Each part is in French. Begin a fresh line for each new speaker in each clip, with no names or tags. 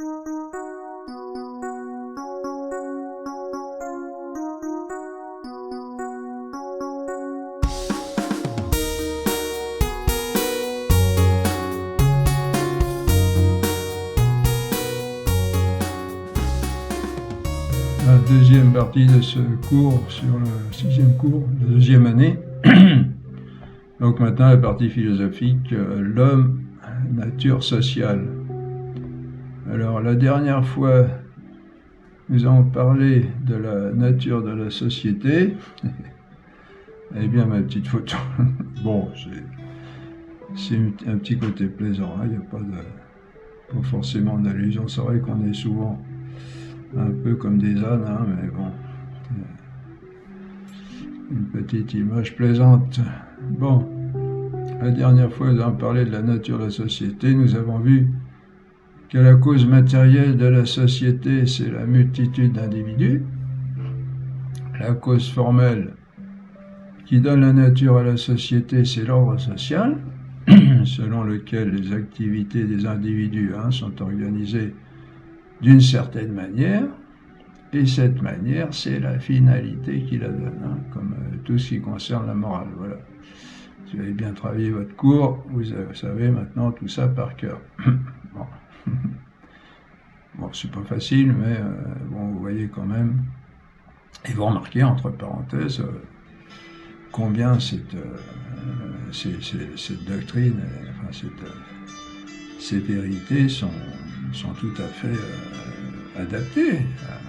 La deuxième partie de ce cours sur le sixième cours, la deuxième année. Donc maintenant la partie philosophique, l'homme, nature sociale. Alors la dernière fois, nous avons parlé de la nature de la société. Eh bien ma petite photo, bon c'est un petit côté plaisant, hein, il n'y a pas forcément d'allusion, c'est vrai qu'on est souvent un peu comme des ânes, hein, mais bon, une petite image plaisante. Bon, la dernière fois, nous avons parlé de la nature de la société. Nous avons vu que la cause matérielle de la société, c'est la multitude d'individus. La cause formelle qui donne la nature à la société, c'est l'ordre social, selon lequel les activités des individus sont organisées d'une certaine manière, et cette manière, c'est la finalité qui la donne, comme tout ce qui concerne la morale. Voilà. Si vous avez bien travaillé votre cours, vous savez maintenant tout ça par cœur. Bon, bon c'est pas facile, mais bon, vous voyez quand même, et vous remarquez entre parenthèses combien cette doctrine, enfin ces vérités sont tout à fait adaptées à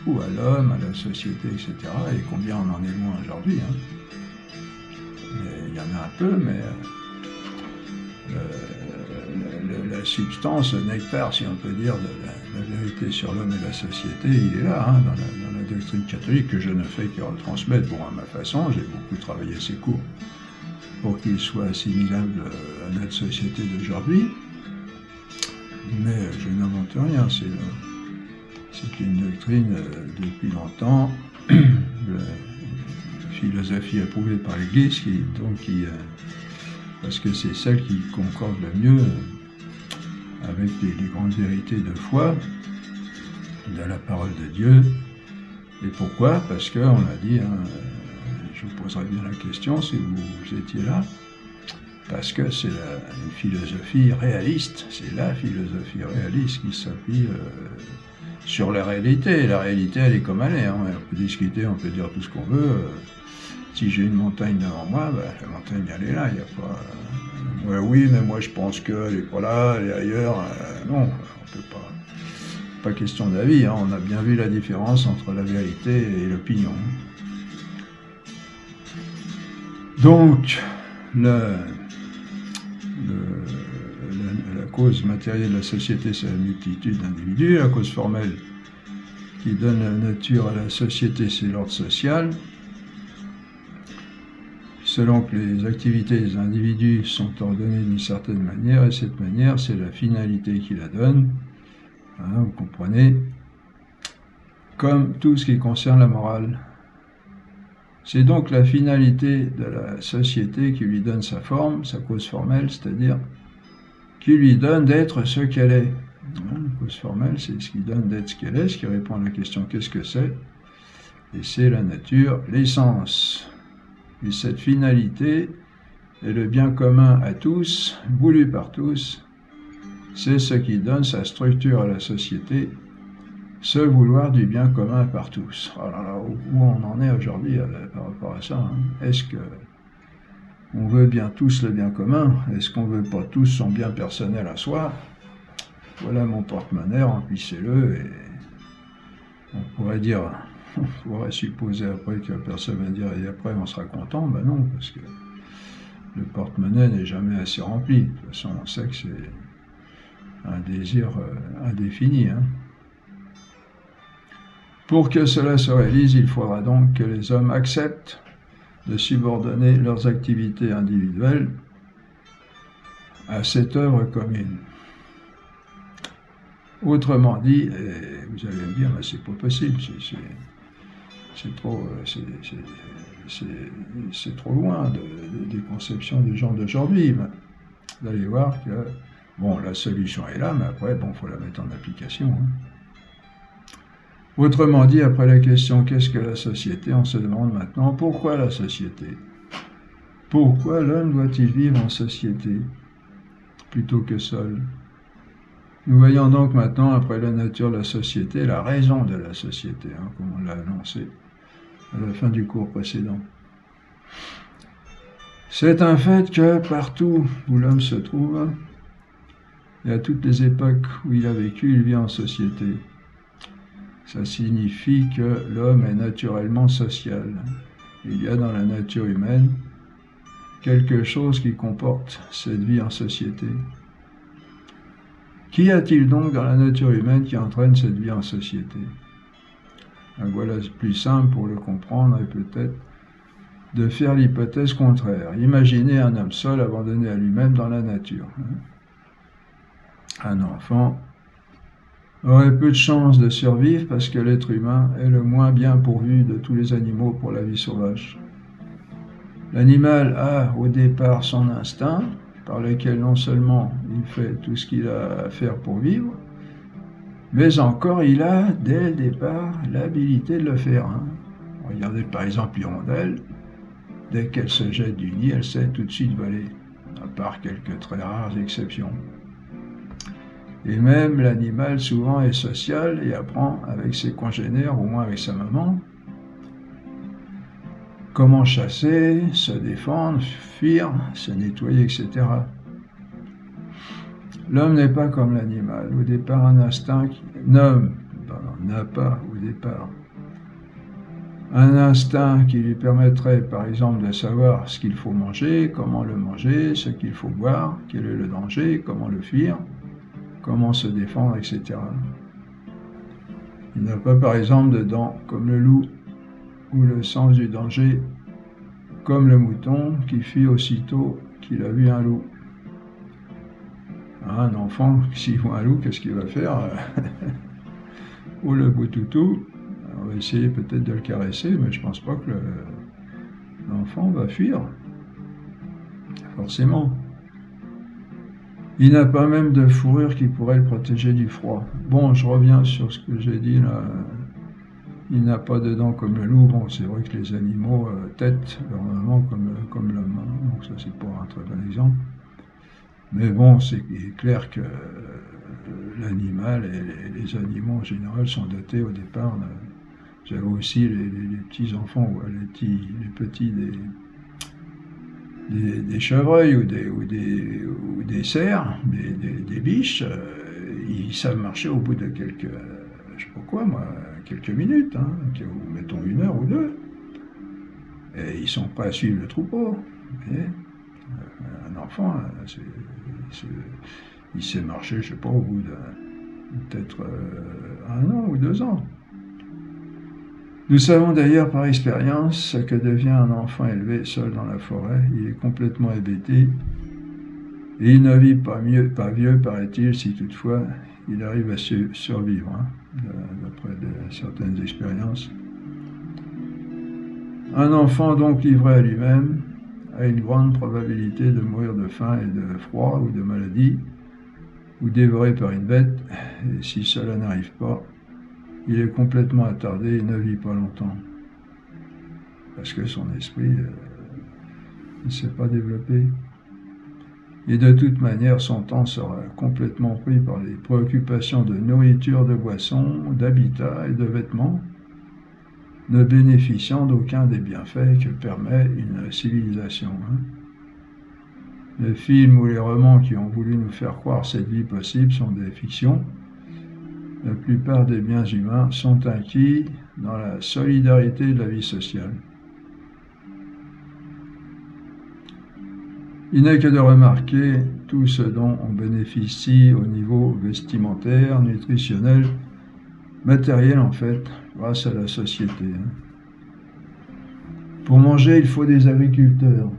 tout, à l'homme, à la société, etc. Et combien on en est loin aujourd'hui. Il y en a un peu, mais la substance, le nectar, si on peut dire, de la vérité sur l'homme et la société, il est là, dans la doctrine catholique, que je ne fais que retransmettre, bon, à ma façon. J'ai beaucoup travaillé ces cours pour qu'ils soient assimilables à notre société d'aujourd'hui. Mais je n'invente rien, c'est une doctrine depuis longtemps, philosophie approuvée par l'Église, parce que c'est celle qui concorde le mieux avec les grandes vérités de foi, de la parole de Dieu. Et pourquoi? Parce qu'on a dit, je vous poserai bien la question si vous étiez là, parce que c'est une philosophie réaliste, c'est la philosophie réaliste qui s'appuie sur la réalité. La réalité, elle est comme elle est, on peut discuter, on peut dire tout ce qu'on veut. Si j'ai une montagne devant moi, la montagne, elle est là, il n'y a pas... ouais, oui, mais moi je pense qu'elle n'est pas là, elle est ailleurs. Non, on peut pas... Pas question d'avis, on a bien vu la différence entre la vérité et l'opinion. Donc, la cause matérielle de la société, c'est la multitude d'individus. La cause formelle qui donne la nature à la société, c'est l'ordre social. Selon que les activités des individus sont ordonnées d'une certaine manière, et cette manière, c'est la finalité qui la donne. Vous comprenez, comme tout ce qui concerne la morale. C'est donc la finalité de la société qui lui donne sa forme, sa cause formelle, c'est-à-dire qui lui donne d'être ce qu'elle est. La cause formelle, c'est ce qui donne d'être ce qu'elle est, ce qui répond à la question qu'est-ce que c'est, et c'est la nature, l'essence. Et cette finalité est le bien commun à tous, voulu par tous. C'est ce qui donne sa structure à la société, ce vouloir du bien commun par tous. Alors, où on en est aujourd'hui par rapport à ça, Est-ce qu'on veut bien tous le bien commun? Est-ce qu'on veut pas tous son bien personnel à soi? Voilà mon porte-monnaie, remplissez-le, et on pourrait supposer après que la personne va dire et après on sera content. Ben non, parce que le porte-monnaie n'est jamais assez rempli. De toute façon, on sait que c'est un désir indéfini. Pour que cela se réalise, il faudra donc que les hommes acceptent de subordonner leurs activités individuelles à cette œuvre commune. Autrement dit, et vous allez me dire, mais c'est pas possible, c'est trop loin des conceptions des gens d'aujourd'hui. Vous allez voir que Bon, la solution est là, mais après, bon, il faut la mettre en application. Hein. Autrement dit, après la question « Qu'est-ce que la société ?», on se demande maintenant « Pourquoi la société ?» Pourquoi l'homme doit-il vivre en société plutôt que seul? Nous voyons donc maintenant, après la nature de la société, la raison de la société, hein, comme on l'a annoncé à la fin du cours précédent. C'est un fait que partout où l'homme se trouve, et à toutes les époques où il a vécu, il vit en société. Ça signifie que l'homme est naturellement social. Il y a dans la nature humaine quelque chose qui comporte cette vie en société. Qu'y a-t-il donc dans la nature humaine qui entraîne cette vie en société? Voilà, c'est plus simple pour le comprendre et peut-être de faire l'hypothèse contraire. Imaginez un homme seul abandonné à lui-même dans la nature. Un enfant aurait peu de chances de survivre parce que l'être humain est le moins bien pourvu de tous les animaux pour la vie sauvage. L'animal a au départ son instinct, par lequel non seulement il fait tout ce qu'il a à faire pour vivre, mais encore il a, dès le départ, l'habilité de le faire. Regardez par exemple l'hirondelle, dès qu'elle se jette du nid, elle sait tout de suite voler, à part quelques très rares exceptions. Et même l'animal souvent est social et apprend avec ses congénères, au moins avec sa maman, comment chasser, se défendre, fuir, se nettoyer, etc. L'homme n'est pas comme l'animal. Au départ, un instinct n'a pas au départ un instinct qui lui permettrait, par exemple, de savoir ce qu'il faut manger, comment le manger, ce qu'il faut boire, quel est le danger, comment le fuir, comment se défendre, etc. Il n'a pas, par exemple, de dents comme le loup ou le sens du danger comme le mouton qui fuit aussitôt qu'il a vu un loup. Un enfant, s'il voit un loup, qu'est-ce qu'il va faire? Ou le boutoutou, on va essayer peut-être de le caresser, mais je ne pense pas que l'enfant va fuir, forcément. Il n'a pas même de fourrure qui pourrait le protéger du froid. Bon, je reviens sur ce que j'ai dit là. Il n'a pas de dents comme le loup. Bon, c'est vrai que les animaux têtent leur maman comme l'homme. Donc ça, c'est pas un très bon exemple. Mais bon, c'est clair que l'animal et les animaux en général sont dotés au départ. J'avais aussi les petits enfants, les petits des chevreuils ou des cerfs, des biches. Ils savent marcher au bout de quelques, je sais pas quoi moi, quelques minutes, ou mettons 1 heure ou 2. Et ils sont prêts à suivre le troupeau. Un enfant, il sait marcher, je sais pas, au bout de peut-être 1 an ou 2 ans. Nous savons d'ailleurs par expérience ce que devient un enfant élevé seul dans la forêt. Il est complètement hébété et il ne vit pas vieux, paraît-il, si toutefois il arrive à survivre, d'après certaines expériences. Un enfant donc livré à lui-même a une grande probabilité de mourir de faim et de froid ou de maladie, ou dévoré par une bête, et si cela n'arrive pas, il est complètement attardé et ne vit pas longtemps, parce que son esprit ne s'est pas développé. Et de toute manière, son temps sera complètement pris par les préoccupations de nourriture, de boisson, d'habitat et de vêtements, ne bénéficiant d'aucun des bienfaits que permet une civilisation. Les films ou les romans qui ont voulu nous faire croire cette vie possible sont des fictions. La plupart des biens humains sont acquis dans la solidarité de la vie sociale. Il n'est que de remarquer tout ce dont on bénéficie au niveau vestimentaire, nutritionnel, matériel en fait, grâce à la société. Pour manger, il faut des agriculteurs,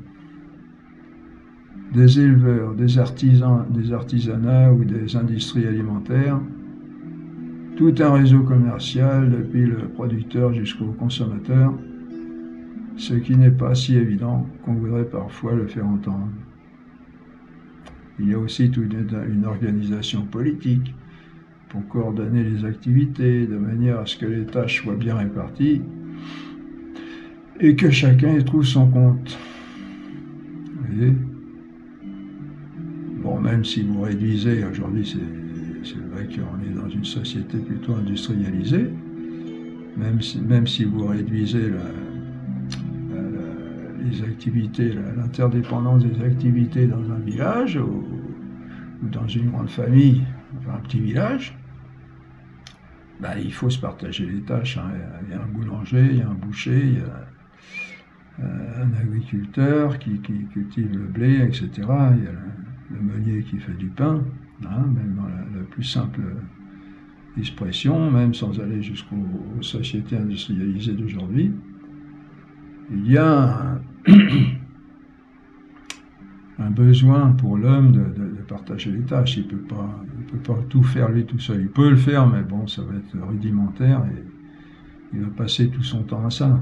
des éleveurs, des artisans, des artisanats ou des industries alimentaires, tout un réseau commercial depuis le producteur jusqu'au consommateur, ce qui n'est pas si évident qu'on voudrait parfois le faire entendre. il y a aussi toute une organisation politique pour coordonner les activités de manière à ce que les tâches soient bien réparties et que chacun y trouve son compte. Vous voyez ? Bon, même si vous réduisez, aujourd'hui c'est vrai qu'on est dans une société plutôt industrialisée, même si vous réduisez les activités, l'interdépendance des activités dans un village ou dans une grande famille, enfin un petit village, ben, il faut se partager les tâches. Hein. Il y a un boulanger, il y a un boucher, il y a un agriculteur qui cultive le blé, etc. Il y a le meunier qui fait du pain, hein, même dans la plus simple expression, même sans aller jusqu'aux sociétés industrialisées d'aujourd'hui. Il y a un besoin pour l'homme de partager les tâches. Il ne peut pas tout faire lui tout seul. Il peut le faire, mais bon, ça va être rudimentaire et il va passer tout son temps à ça.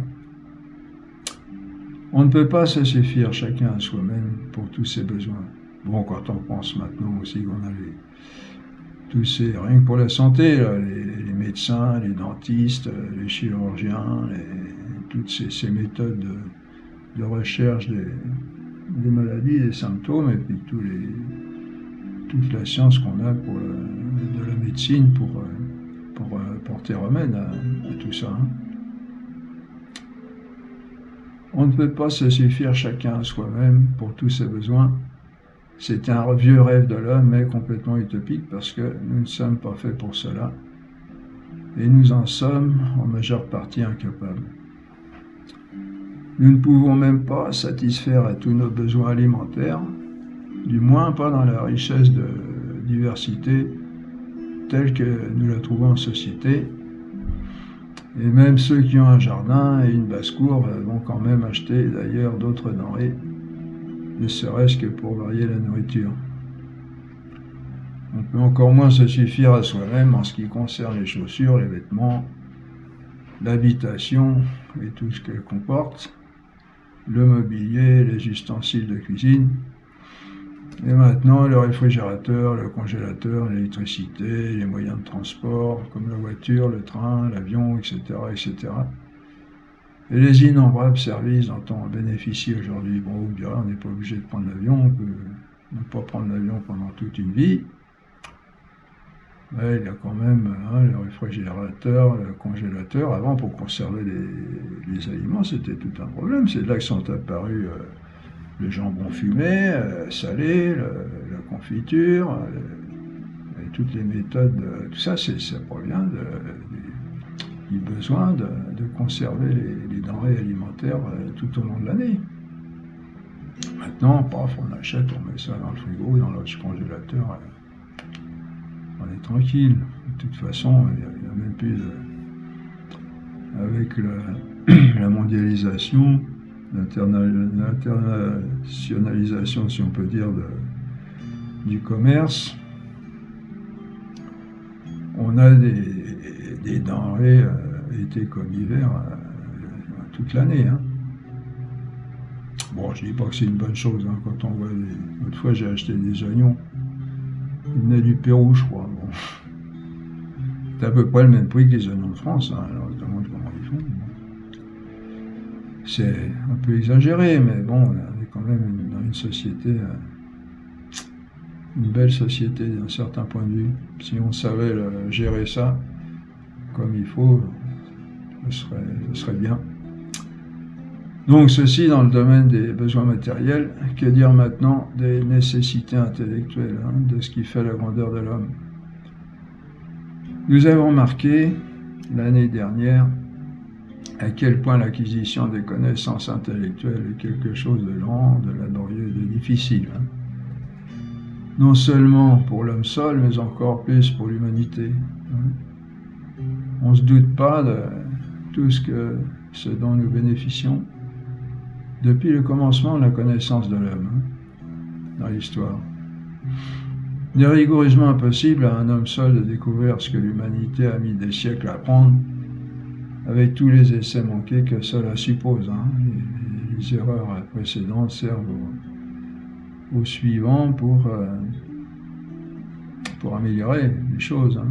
On ne peut pas se suffire chacun à soi-même pour tous ses besoins. Bon, quand on pense maintenant aussi qu'on a rien que pour la santé, là, les médecins, les dentistes, les chirurgiens, toutes ces méthodes de recherche des maladies, des symptômes, et puis toute la science qu'on a de la médecine pour porter remède à tout ça. Hein. On ne peut pas se suffire chacun à soi-même pour tous ses besoins. C'est un vieux rêve de l'homme, mais complètement utopique, parce que nous ne sommes pas faits pour cela, et nous en sommes en majeure partie incapables. Nous ne pouvons même pas satisfaire à tous nos besoins alimentaires, du moins pas dans la richesse de diversité telle que nous la trouvons en société. Et même ceux qui ont un jardin et une basse-cour vont quand même acheter d'ailleurs d'autres denrées, ne serait-ce que pour varier la nourriture. On peut encore moins se suffire à soi-même en ce qui concerne les chaussures, les vêtements, l'habitation et tout ce qu'elle comporte, le mobilier, les ustensiles de cuisine, et maintenant le réfrigérateur, le congélateur, l'électricité, les moyens de transport, comme la voiture, le train, l'avion, etc., etc. Et les innombrables services dont on bénéficie aujourd'hui. Bon, vous me direz, on n'est pas obligé de prendre l'avion, on peut ne pas prendre l'avion pendant toute une vie. Mais il y a quand même le réfrigérateur, le congélateur. Avant, pour conserver les aliments, c'était tout un problème. C'est là que sont apparus le jambon fumé, salé, la confiture, et toutes les méthodes. Tout ça, ça provient du besoin de conserver les denrées alimentaires tout au long de l'année. Maintenant, paf, on achète, on met ça dans le frigo, dans notre congélateur. On est tranquille. De toute façon, il n'y a même plus avec la mondialisation, l'internationalisation, si on peut dire, du commerce, on a des denrées, été comme hiver, toute l'année. Hein. Bon, je dis pas que c'est une bonne chose, hein, quand on voit l'autre fois j'ai acheté des oignons. Ils venaient du Pérou, je crois. Bon. C'est à peu près le même prix que les oignons de France. Hein. Alors, je me demande comment ils font. C'est un peu exagéré, mais bon, on est quand même dans une société, une belle société d'un certain point de vue. Si on savait gérer ça comme il faut, ce serait bien. Donc ceci dans le domaine des besoins matériels, que dire maintenant des nécessités intellectuelles, hein, de ce qui fait la grandeur de l'homme. Nous avons remarqué l'année dernière à quel point l'acquisition des connaissances intellectuelles est quelque chose de lent, de laborieux et de difficile. Hein. Non seulement pour l'homme seul, mais encore plus pour l'humanité. Hein. On ne se doute pas de tout ce dont nous bénéficions depuis le commencement de la connaissance de l'homme, hein, dans l'histoire. Il est rigoureusement impossible à un homme seul de découvrir ce que l'humanité a mis des siècles à apprendre, avec tous les essais manqués que cela suppose. Hein. Les erreurs précédentes servent au suivant pour améliorer les choses. Hein.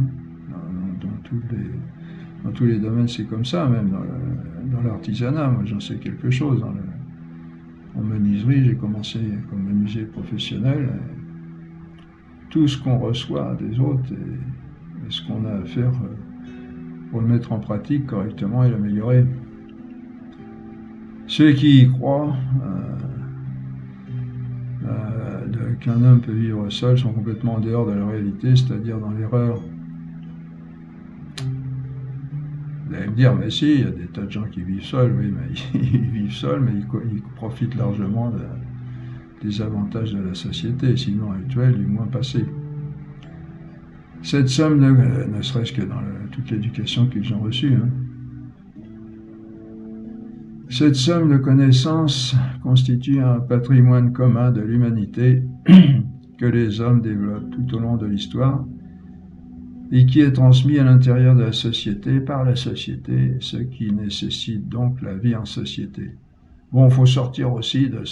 Dans tous les domaines, c'est comme ça, même dans l'artisanat. Moi, j'en sais quelque chose. En menuiserie, j'ai commencé comme menuisier professionnel. Tout ce qu'on reçoit des autres et ce qu'on a à faire pour le mettre en pratique correctement et l'améliorer. Ceux qui y croient qu'un homme peut vivre seul sont complètement en dehors de la réalité, c'est-à-dire dans l'erreur. Vous allez me dire, mais si, il y a des tas de gens qui vivent seuls, oui, mais ils vivent seuls, mais ils profitent largement des avantages de la société, sinon actuelle, du moins passé. Cette somme, ne serait-ce que dans toute l'éducation qu'ils ont reçue, hein. Cette somme de connaissances constitue un patrimoine commun de l'humanité que les hommes développent tout au long de l'histoire et qui est transmis à l'intérieur de la société par la société, ce qui nécessite donc la vie en société. Bon, il faut sortir aussi de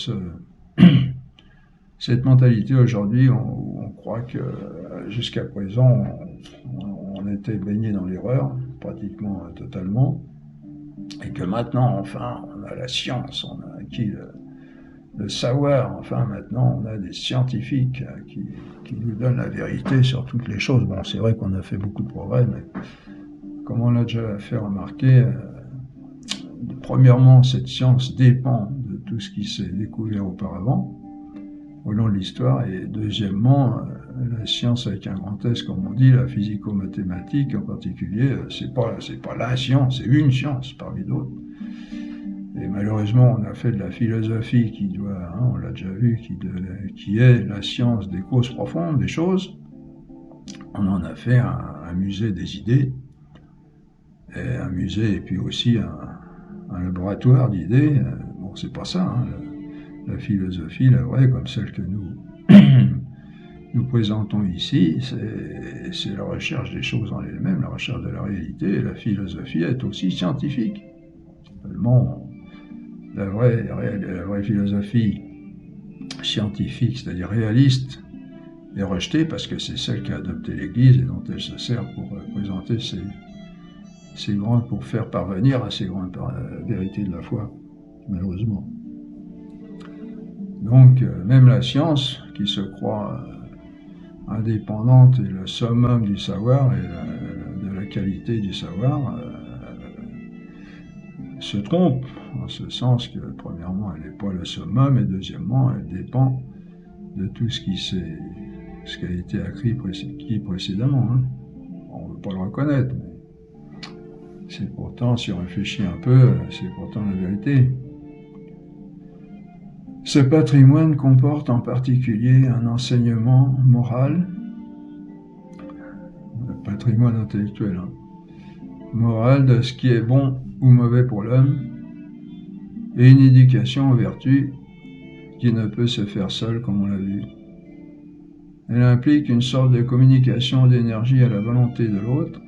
cette mentalité aujourd'hui. On croit que jusqu'à présent, on était baigné dans l'erreur, pratiquement totalement, et que maintenant, enfin, on a la science, on a acquis le savoir, enfin, maintenant, on a des scientifiques qui nous donnent la vérité sur toutes les choses. Bon, c'est vrai qu'on a fait beaucoup de progrès, mais comme on l'a déjà fait remarquer, premièrement, cette science dépend de tout ce qui s'est découvert auparavant, au long de l'histoire, et deuxièmement, la science avec un grand S, comme on dit, la physico-mathématique en particulier, c'est pas la science, c'est une science parmi d'autres. Et malheureusement, on a fait de la philosophie qui doit, on l'a déjà vu, qui est la science des causes profondes des choses. On en a fait un musée des idées, et un musée, et puis aussi un laboratoire d'idées. Bon, c'est pas ça, hein. La philosophie, la vraie, comme celle que nous présentons ici, c'est la recherche des choses en elles-mêmes, la recherche de la réalité, et la philosophie est aussi scientifique. Seulement, la vraie philosophie scientifique, c'est-à-dire réaliste, est rejetée parce que c'est celle qu'a adopté l'Église et dont elle se sert pour présenter pour faire parvenir à ces grandes vérités de la foi, malheureusement. Donc, même la science, qui se croit indépendante et le summum du savoir et de la qualité du savoir, se trompe, en ce sens que, premièrement, elle n'est pas le summum, et deuxièmement, elle dépend de tout ce qui a été acquis précédemment. Hein. On ne veut pas le reconnaître, mais c'est pourtant, si on réfléchit un peu, c'est pourtant la vérité. Ce patrimoine comporte en particulier un enseignement moral, le patrimoine intellectuel, hein, moral de ce qui est bon ou mauvais pour l'homme, et une éducation aux vertus qui ne peut se faire seule, comme on l'a vu. Elle implique une sorte de communication d'énergie à la volonté de l'autre,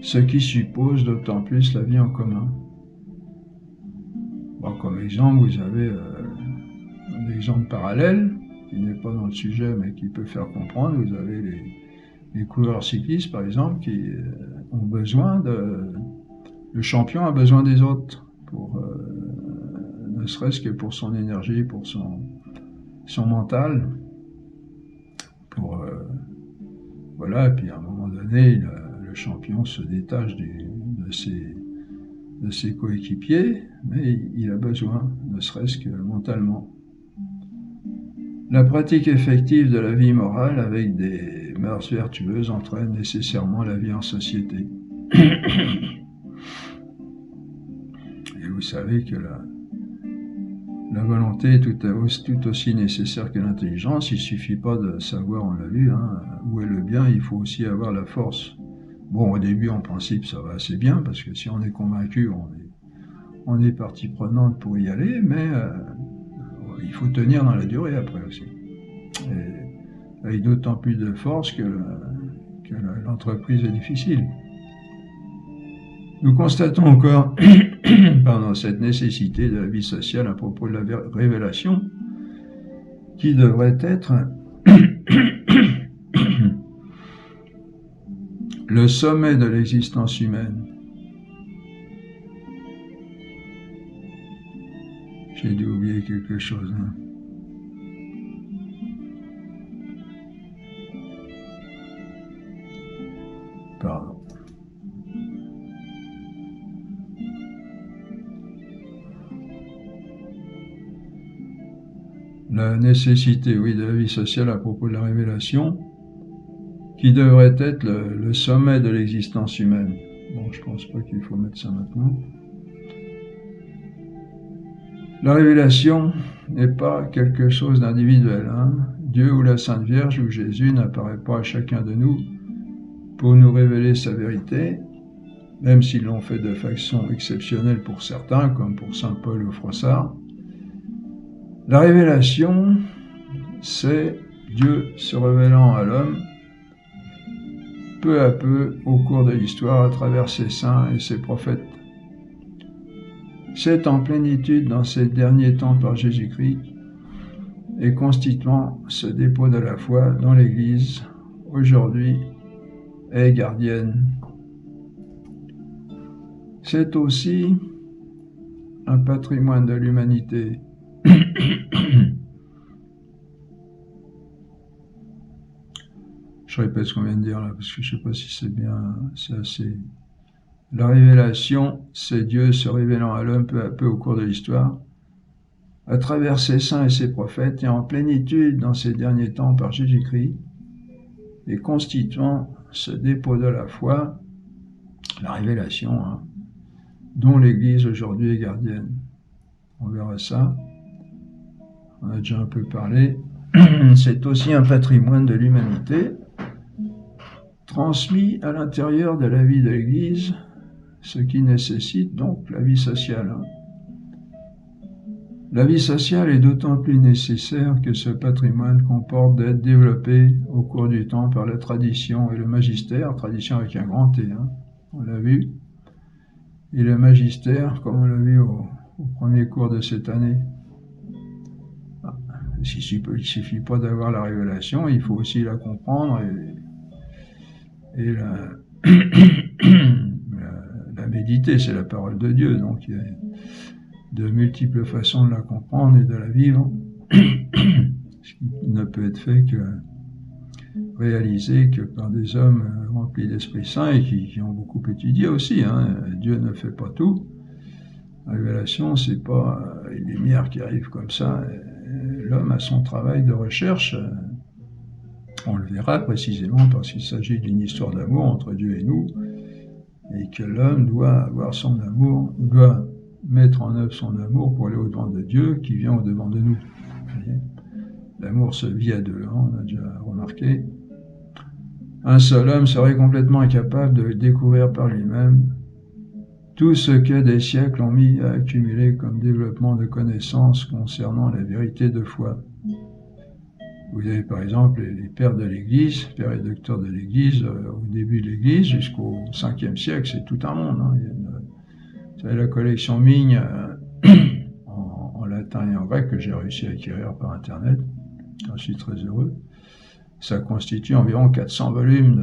ce qui suppose d'autant plus la vie en commun. Bon, comme exemple, vous avez un exemple parallèle, qui n'est pas dans le sujet, mais qui peut faire comprendre. Vous avez les coureurs cyclistes, par exemple, qui ont besoin le champion a besoin des autres, ne serait-ce que pour son énergie, pour son mental, voilà, et puis à un moment donné, le champion se détache de ses coéquipiers, mais il a besoin, ne serait-ce que mentalement. La pratique effective de la vie morale avec des mœurs vertueuses entraîne nécessairement la vie en société. Et vous savez que la volonté est tout aussi nécessaire que l'intelligence. Il ne suffit pas de savoir, on l'a vu, hein, où est le bien, il faut aussi avoir la force. Bon, au début, en principe, ça va assez bien, parce que si on est convaincu, on est partie prenante pour y aller, mais il faut tenir dans la durée après aussi. Et avec d'autant plus de force que l'entreprise est difficile. Nous constatons encore cette nécessité de la vie sociale à propos de la révélation qui devrait être le sommet de l'existence humaine. J'ai dû oublier quelque chose. Hein. Pardon. La nécessité, oui, de la vie sociale à propos de la révélation, qui devrait être le sommet de l'existence humaine. Bon, je pense pas qu'il faut mettre ça maintenant. La révélation n'est pas quelque chose d'individuel. Hein. Dieu ou la Sainte Vierge ou Jésus n'apparaît pas à chacun de nous pour nous révéler sa vérité, même s'ils l'ont fait de façon exceptionnelle pour certains, comme pour Saint Paul ou Froissart. La révélation, c'est Dieu se révélant à l'homme peu à peu au cours de l'histoire à travers ses saints et ses prophètes. C'est en plénitude dans ces derniers temps par Jésus-Christ et constituant ce dépôt de la foi dont l'Église, aujourd'hui, est gardienne. C'est aussi un patrimoine de l'humanité. Je répète ce qu'on vient de dire là, parce que je ne sais pas si c'est bien, c'est assez... La révélation, c'est Dieu se révélant à l'homme peu à peu au cours de l'histoire, à travers ses saints et ses prophètes, et en plénitude dans ces derniers temps par Jésus-Christ, et constituant ce dépôt de la foi, la révélation, hein, dont l'Église aujourd'hui est gardienne. On verra ça. On a déjà un peu parlé. C'est aussi un patrimoine de l'humanité, transmis à l'intérieur de la vie de l'Église, ce qui nécessite donc la vie sociale. La vie sociale est d'autant plus nécessaire que ce patrimoine comporte d'être développé au cours du temps par la tradition et le magistère, tradition avec un grand T, hein, on l'a vu, et le magistère, comme on l'a vu au premier cours de cette année. Il ne suffit pas d'avoir la révélation, il faut aussi la comprendre et la méditer, c'est la parole de Dieu, donc il y a de multiples façons de la comprendre et de la vivre, ce qui ne peut être fait que réalisé que par des hommes remplis d'Esprit Saint et qui ont beaucoup étudié aussi. Hein. Dieu ne fait pas tout. La révélation, c'est pas une lumière qui arrive comme ça. L'homme a son travail de recherche. On le verra précisément parce qu'il s'agit d'une histoire d'amour entre Dieu et nous, et que l'homme doit avoir son amour, doit mettre en œuvre son amour pour aller au-devant de Dieu qui vient au-devant de nous. L'amour se vit à deux, hein, on a déjà remarqué. Un seul homme serait complètement incapable de découvrir par lui-même tout ce que des siècles ont mis à accumuler comme développement de connaissances concernant la vérité de foi. Vous avez par exemple les pères de l'Église, pères et docteurs de l'Église, au début de l'Église jusqu'au 5e siècle, c'est tout un monde. Hein. Vous savez, la collection Migne en latin et en grec que j'ai réussi à acquérir par Internet, j'en suis très heureux. Ça constitue environ 400 volumes,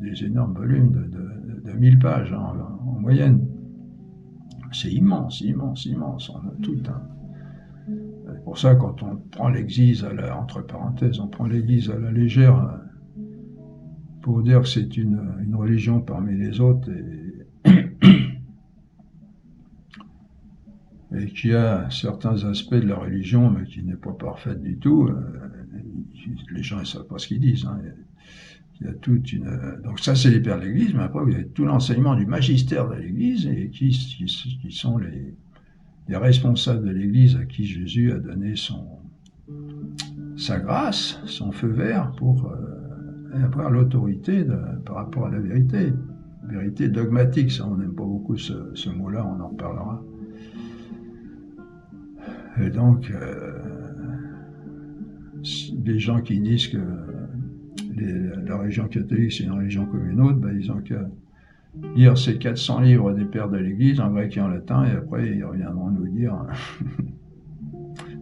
des énormes volumes de 1000 pages en moyenne. C'est immense, immense, immense, on a tout. Hein. C'est pour ça, quand on prend l'Église entre parenthèses, on prend l'Église à la légère pour dire que c'est une religion parmi les autres et qu'il y a certains aspects de la religion mais qui n'est pas parfaite du tout. Les gens ne savent pas ce qu'ils disent. Hein. Il y a toute une... Donc ça, c'est les pères de l'Église, mais après, vous avez tout l'enseignement du magistère de l'Église et qui sont les responsables de l'Église à qui Jésus a donné sa grâce, son feu vert pour avoir l'autorité par rapport à la vérité. Vérité dogmatique, ça, on n'aime pas beaucoup ce mot-là, on en reparlera. Et donc, les gens qui disent que la religion catholique c'est une religion comme une autre, ben, ils ont qu'à lire ces 400 livres des pères de l'Église en grec et en latin, et après ils reviendront nous dire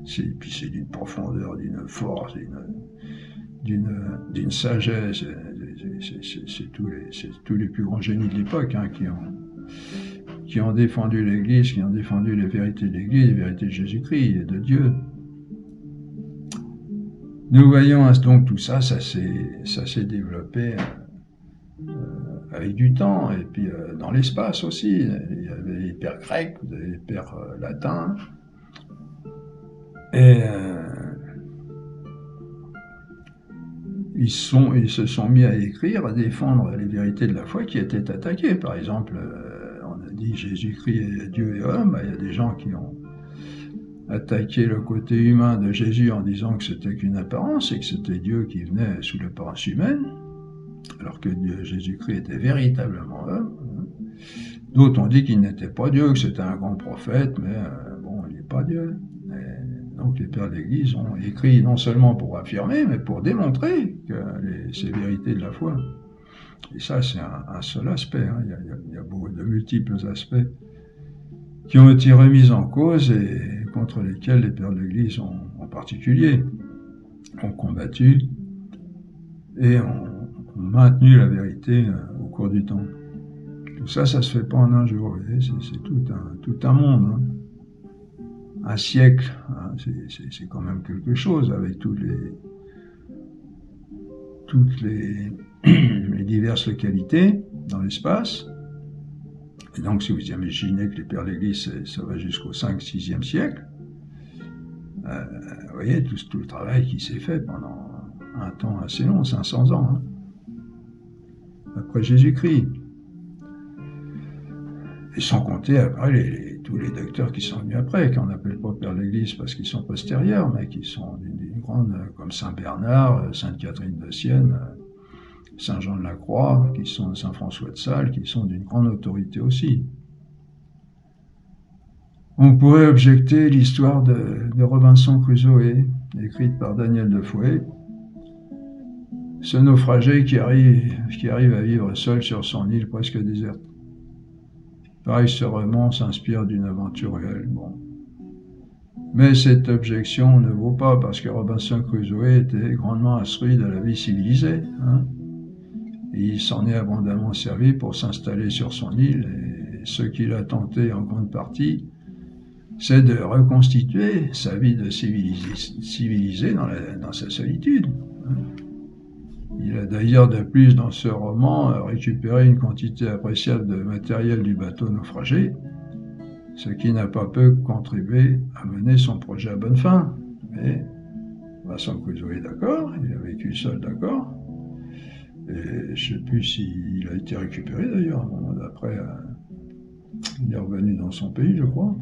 Puis c'est d'une profondeur, d'une force, d'une sagesse. C'est tous les plus grands génies de l'époque hein, qui ont défendu l'Église, qui ont défendu les vérités de l'Église, les vérités de Jésus-Christ et de Dieu. Nous voyons donc tout ça, ça s'est développé avec du temps, et puis dans l'espace aussi. Il y avait les pères grecs, vous avez les pères latins, et ils se sont mis à écrire, à défendre les vérités de la foi qui étaient attaquées. Par exemple, on a dit Jésus-Christ est Dieu et homme, il y a des gens qui ont attaqué le côté humain de Jésus en disant que c'était qu'une apparence et que c'était Dieu qui venait sous l'apparence humaine, alors que Jésus-Christ était véritablement homme. D'autres ont dit qu'il n'était pas Dieu, que c'était un grand prophète, mais bon, il n'est pas Dieu. Et donc les pères de l'Église ont écrit non seulement pour affirmer, mais pour démontrer que ces vérités de la foi. Et ça, c'est un seul aspect. Hein. Il y a beaucoup de multiples aspects qui ont été remis en cause et contre lesquels les pères de l'Église en particulier ont combattu et ont maintenu la vérité au cours du temps. Tout ça, ça se fait pas en un jour. C'est tout un monde. Hein. Un siècle, hein. C'est quand même quelque chose avec toutes les diverses localités dans l'espace. Et donc, si vous imaginez que les pères de l'Église, ça va jusqu'au 5e, 6e siècle, vous voyez tout le travail qui s'est fait pendant un temps assez long, 500 ans, hein, après Jésus-Christ. Et sans compter après tous les docteurs qui sont venus après, qu'on n'appelle pas pères de l'Église parce qu'ils sont postérieurs, mais qui sont d'une grande, comme Saint Bernard, Sainte Catherine de Sienne, Saint Jean de la Croix, qui sont Saint François de Sales, qui sont d'une grande autorité aussi. On pourrait objecter l'histoire de Robinson Crusoe, écrite par Daniel Defoe, ce naufragé qui arrive à vivre seul sur son île presque déserte. Pareil, ce roman s'inspire d'une aventure réelle. Bon. Mais cette objection ne vaut pas parce que Robinson Crusoe était grandement instruit de la vie civilisée. Hein. Et il s'en est abondamment servi pour s'installer sur son île. Et ce qu'il a tenté en grande partie, c'est de reconstituer sa vie de civilisé dans sa solitude. Hein. Il a d'ailleurs de plus dans ce roman récupéré une quantité appréciable de matériel du bateau naufragé, ce qui n'a pas peu contribué à mener son projet à bonne fin. Mais Robinson Crusoe est d'accord, il a vécu seul, d'accord. Et je ne sais plus s'il a été récupéré d'ailleurs, un moment d'après, il est revenu dans son pays, je crois.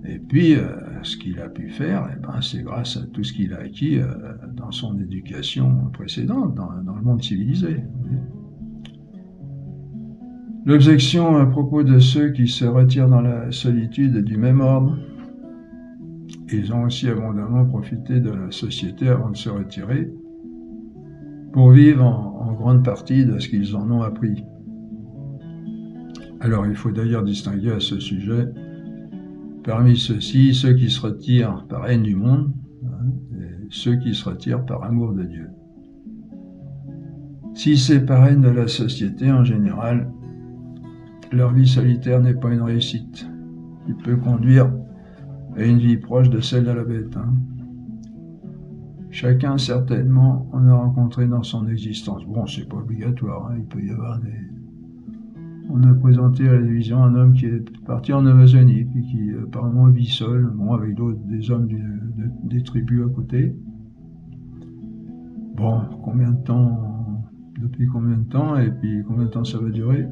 Et puis, ce qu'il a pu faire, c'est grâce à tout ce qu'il a acquis dans son éducation précédente, dans le monde civilisé. L'objection à propos de ceux qui se retirent dans la solitude est du même ordre. Ils ont aussi abondamment profité de la société avant de se retirer, pour vivre en grande partie de ce qu'ils en ont appris. Alors, il faut d'ailleurs distinguer à ce sujet parmi ceux-ci, ceux qui se retirent par haine du monde, hein, et ceux qui se retirent par amour de Dieu. Si c'est par haine de la société en général, leur vie solitaire n'est pas une réussite. Il peut conduire à une vie proche de celle de la bête. Hein. Chacun, certainement, en a rencontré dans son existence. Bon, c'est pas obligatoire, hein, il peut y avoir des... On a présenté à la télévision un homme qui est parti en Amazonie, puis qui apparemment vit seul, bon, avec des hommes des tribus à côté. Bon, combien de temps, depuis combien de temps, et puis combien de temps ça va durer?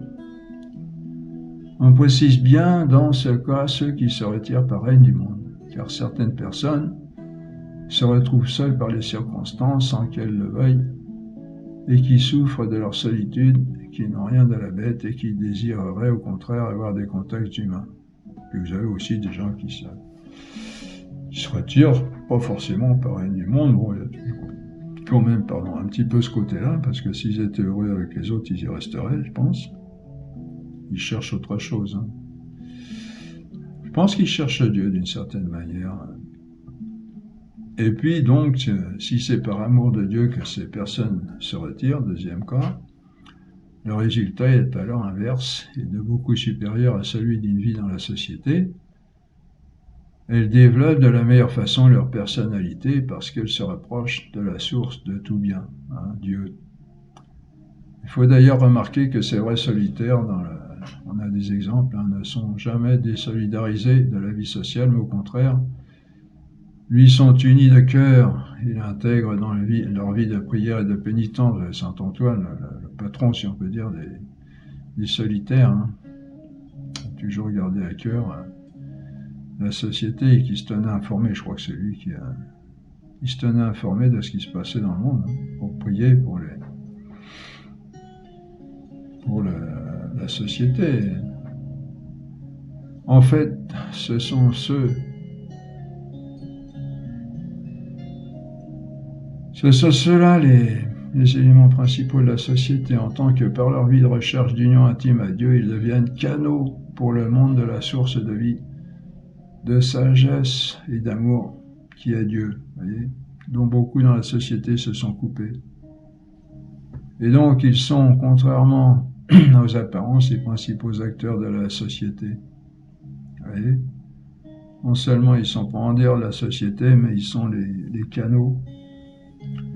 On précise bien dans ce cas ceux qui se retirent par haine du monde, car certaines personnes se retrouvent seules par les circonstances sans qu'elles le veuillent, et qui souffrent de leur solitude, qui n'ont rien de la bête et qui désireraient au contraire avoir des contacts humains. Puis vous avez aussi des gens qui se retirent, pas forcément par haine du monde, bon, il y a quand même, un petit peu ce côté-là, parce que s'ils étaient heureux avec les autres, ils y resteraient, je pense. Ils cherchent autre chose. Hein. pense qu'ils cherchent Dieu d'une certaine manière. Et puis donc, si c'est par amour de Dieu que ces personnes se retirent, deuxième cas, le résultat est alors inverse et de beaucoup supérieur à celui d'une vie dans la société. Elles développent de la meilleure façon leur personnalité parce qu'elles se rapprochent de la source de tout bien, Dieu. Il faut d'ailleurs remarquer que ces vrais solitaires, on a des exemples, ne sont jamais désolidarisés de la vie sociale, mais au contraire, lui sont unis de cœur. Ils intègrent dans leur vie de prière et de pénitence. Saint Antoine, le patron, si on peut dire, des solitaires, a toujours gardé à cœur la société et qui se tenait informé. Je crois que c'est lui qui se tenait informé de ce qui se passait dans le monde, pour prier pour la société. En fait, ce sont ceux-là les éléments principaux de la société, en tant que par leur vie de recherche d'union intime à Dieu, ils deviennent canaux pour le monde de la source de vie, de sagesse et d'amour qui est Dieu, voyez, dont beaucoup dans la société se sont coupés. Et donc ils sont, contrairement aux apparences, les principaux acteurs de la société. Voyez, non seulement ils sont pas en dehors de la société, mais ils sont les canaux.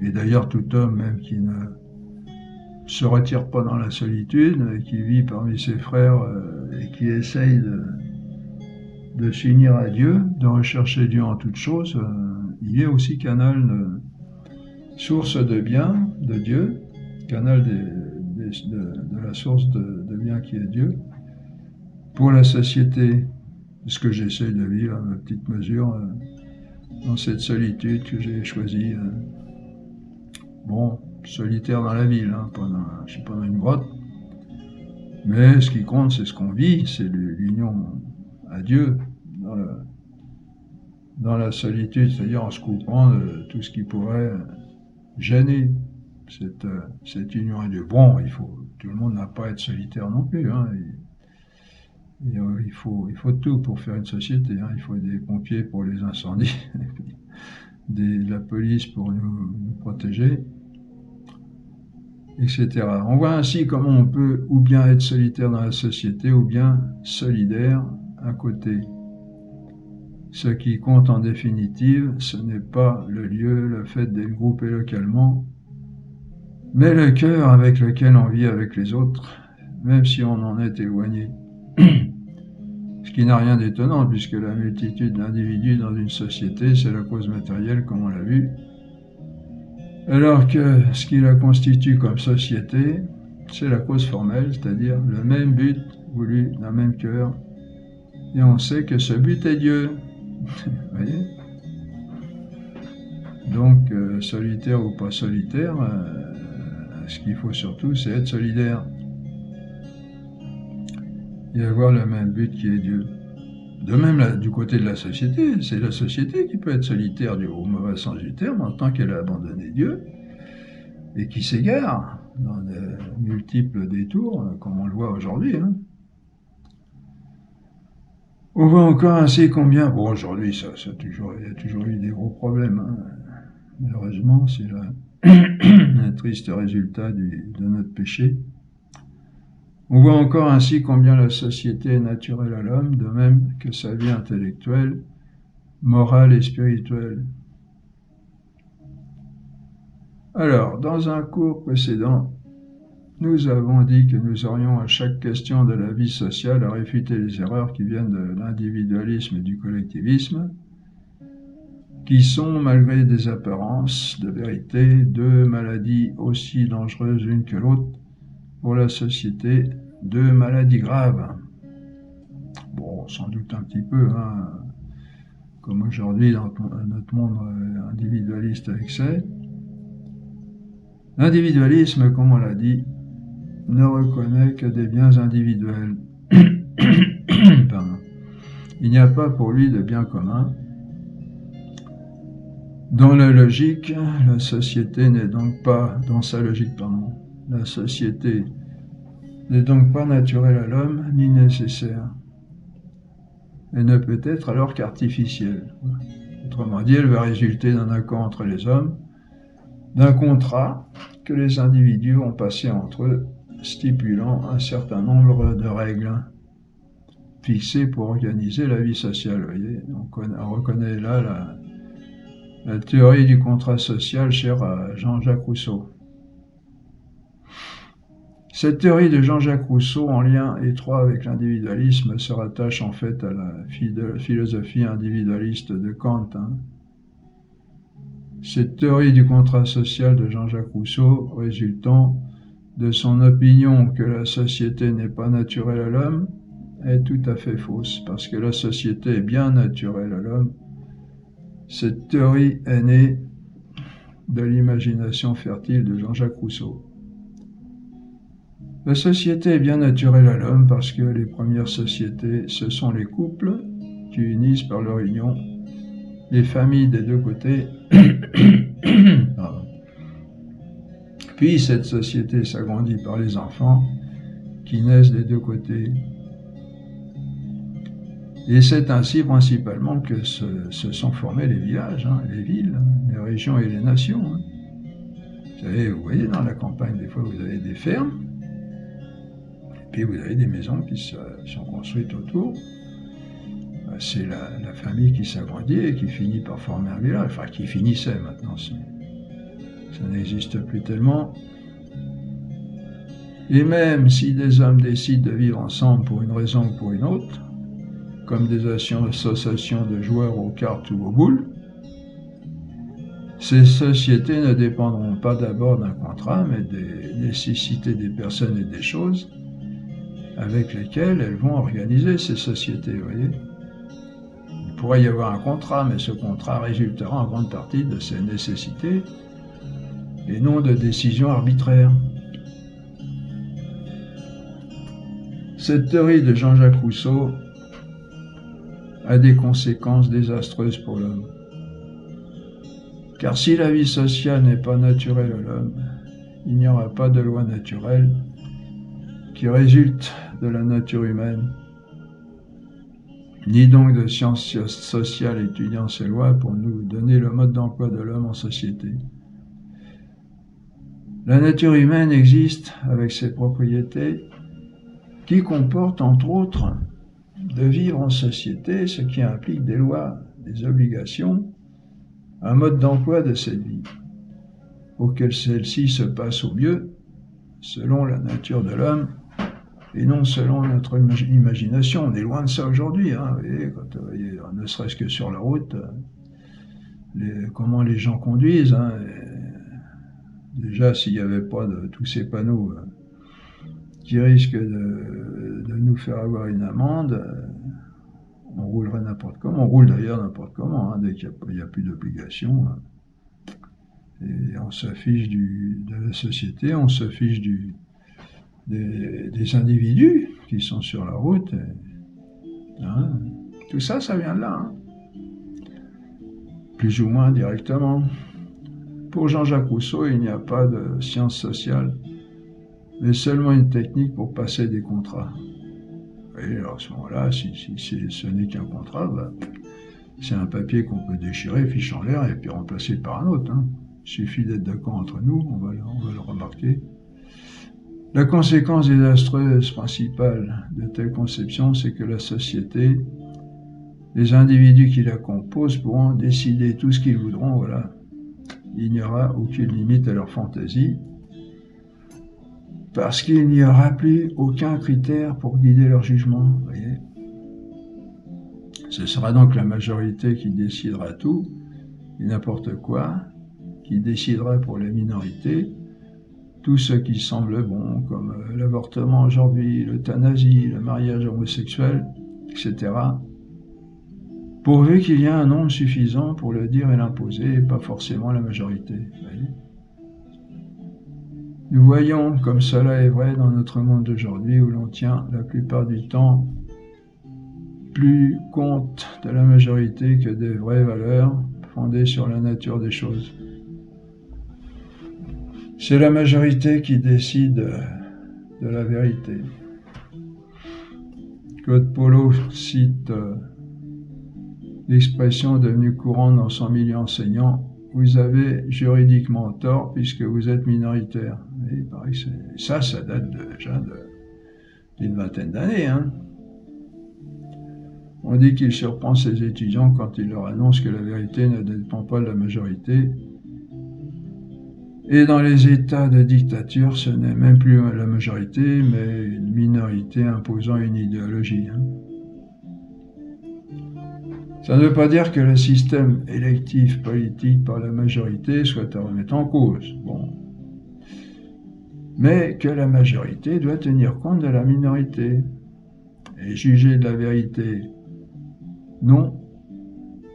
Et d'ailleurs, tout homme, même qui ne se retire pas dans la solitude, qui vit parmi ses frères et qui essaye de s'unir à Dieu, de rechercher Dieu en toutes choses, il est aussi canal, source de bien de Dieu, canal de la source de bien qui est Dieu, pour la société. Ce que j'essaie de vivre à ma petite mesure dans cette solitude que j'ai choisie. Bon, solitaire dans la ville, je suis pas dans une grotte, mais ce qui compte, c'est ce qu'on vit, c'est l'union à Dieu dans la solitude, c'est-à-dire en se coupant de tout ce qui pourrait gêner cette union à Dieu. Bon, tout le monde n'a pas à être solitaire non plus, il faut tout pour faire une société, il faut des pompiers pour les incendies, de la police pour nous protéger, etc. On voit ainsi comment on peut ou bien être solitaire dans la société ou bien solidaire à côté. Ce qui compte en définitive, ce n'est pas le lieu, le fait d'être groupé localement, mais le cœur avec lequel on vit avec les autres, même si on en est éloigné. Ce qui n'a rien d'étonnant, puisque la multitude d'individus dans une société, c'est la cause matérielle, comme on l'a vu, alors que ce qui la constitue comme société, c'est la cause formelle, c'est-à-dire le même but voulu d'un même cœur, et on sait que ce but est Dieu. Vous voyez ? Donc, solitaire ou pas solitaire, ce qu'il faut surtout, c'est être solidaire. Et avoir le même but qui est Dieu. De même, du côté de la société, c'est la société qui peut être solitaire au mauvais sens du terme, en tant qu'elle a abandonné Dieu, et qui s'égare dans de multiples détours, comme on le voit aujourd'hui. On voit encore ainsi combien... Bon, aujourd'hui, il y a toujours eu des gros problèmes. Malheureusement, c'est un triste résultat de notre péché. On voit encore ainsi combien la société est naturelle à l'homme, de même que sa vie intellectuelle, morale et spirituelle. Alors, dans un cours précédent, nous avons dit que nous aurions à chaque question de la vie sociale à réfuter les erreurs qui viennent de l'individualisme et du collectivisme, qui sont, malgré des apparences de vérité, deux maladies aussi dangereuses l'une que l'autre, pour la société, deux maladies graves. Bon, sans doute un petit peu, comme aujourd'hui dans notre monde individualiste à excès. L'individualisme, comme on l'a dit, ne reconnaît que des biens individuels. Pardon. Il n'y a pas pour lui de bien commun. Dans la logique, la société n'est donc pas, dans sa logique, pardon, la société n'est donc pas naturelle à l'homme, ni nécessaire. elle ne peut être alors qu'artificielle. Autrement dit, elle va résulter d'un accord entre les hommes, d'un contrat que les individus ont passé entre eux, stipulant un certain nombre de règles fixées pour organiser la vie sociale. Vous voyez, on reconnaît là la théorie du contrat social chère à Jean-Jacques Rousseau. Cette théorie de Jean-Jacques Rousseau, en lien étroit avec l'individualisme, se rattache en fait à la philosophie individualiste de Kant. Cette théorie du contrat social de Jean-Jacques Rousseau, résultant de son opinion que la société n'est pas naturelle à l'homme, est tout à fait fausse, parce que la société est bien naturelle à l'homme. Cette théorie est née de l'imagination fertile de Jean-Jacques Rousseau. La société est bien naturelle à l'homme parce que les premières sociétés, ce sont les couples qui unissent par leur union les familles des deux côtés. Puis cette société s'agrandit par les enfants qui naissent des deux côtés. Et c'est ainsi principalement que se sont formés les villages, les villes, les régions et les nations. Vous voyez, dans la campagne, des fois, vous avez des fermes, et puis vous avez des maisons qui sont construites autour. C'est la famille qui s'agrandit et qui finit par former un village, enfin qui finissait maintenant, ça n'existe plus tellement. Et même si des hommes décident de vivre ensemble pour une raison ou pour une autre, comme des associations de joueurs aux cartes ou aux boules, ces sociétés ne dépendront pas d'abord d'un contrat, mais des nécessités des personnes et des choses avec lesquelles elles vont organiser ces sociétés, vous voyez. Il pourrait y avoir un contrat, mais ce contrat résultera en grande partie de ces nécessités et non de décisions arbitraires. Cette théorie de Jean-Jacques Rousseau a des conséquences désastreuses pour l'homme. Car si la vie sociale n'est pas naturelle à l'homme, il n'y aura pas de loi naturelle qui résulte de la nature humaine, ni donc de sciences sociales étudiant ces lois pour nous donner le mode d'emploi de l'homme en société. La nature humaine existe avec ses propriétés qui comportent entre autres de vivre en société, ce qui implique des lois, des obligations, un mode d'emploi de cette vie, auquel celle-ci se passe au mieux, selon la nature de l'homme, et non selon notre imagination. On est loin de ça aujourd'hui, vous voyez, ne serait-ce que sur la route, comment les gens conduisent. Déjà, s'il n'y avait pas de tous ces panneaux qui risquent de nous faire avoir une amende, on roulerait n'importe comment. On roule d'ailleurs n'importe comment, dès qu'il n'y a plus d'obligation. Et on se fiche de la société, on se fiche des individus qui sont sur la route. Tout ça, ça vient de là. Plus ou moins directement. Pour Jean-Jacques Rousseau, il n'y a pas de science sociale, mais seulement une technique pour passer des contrats. Et alors à ce moment-là, si ce n'est qu'un contrat, c'est un papier qu'on peut déchirer, fiche en l'air, et puis remplacer par un autre. Il suffit d'être d'accord entre nous, on va le remarquer. La conséquence désastreuse principale de telle conception, c'est que la société, les individus qui la composent pourront décider tout ce qu'ils voudront, voilà. Il n'y aura aucune limite à leur fantaisie, parce qu'il n'y aura plus aucun critère pour guider leur jugement, vous voyez. Ce sera donc la majorité qui décidera tout, et n'importe quoi, qui décidera pour les minorités, tout ce qui semble bon, comme l'avortement aujourd'hui, l'euthanasie, le mariage homosexuel, etc., pourvu qu'il y ait un nombre suffisant pour le dire et l'imposer, et pas forcément la majorité. Vous voyez. Nous voyons comme cela est vrai dans notre monde d'aujourd'hui, où l'on tient la plupart du temps plus compte de la majorité que des vraies valeurs fondées sur la nature des choses. C'est la majorité qui décide de la vérité. Claude Polo cite l'expression devenue courante dans 100 millions d'enseignants, vous avez juridiquement tort puisque vous êtes minoritaire. Et il paraît que ça date déjà d'une vingtaine d'années. Hein. On dit qu'il surprend ses étudiants quand il leur annonce que la vérité ne dépend pas de la majorité. Et dans les États de dictature, ce n'est même plus la majorité, mais une minorité imposant une idéologie. Hein. Ça ne veut pas dire que le système électif politique par la majorité soit à remettre en cause, bon. Mais que la majorité doit tenir compte de la minorité et juger de la vérité, non,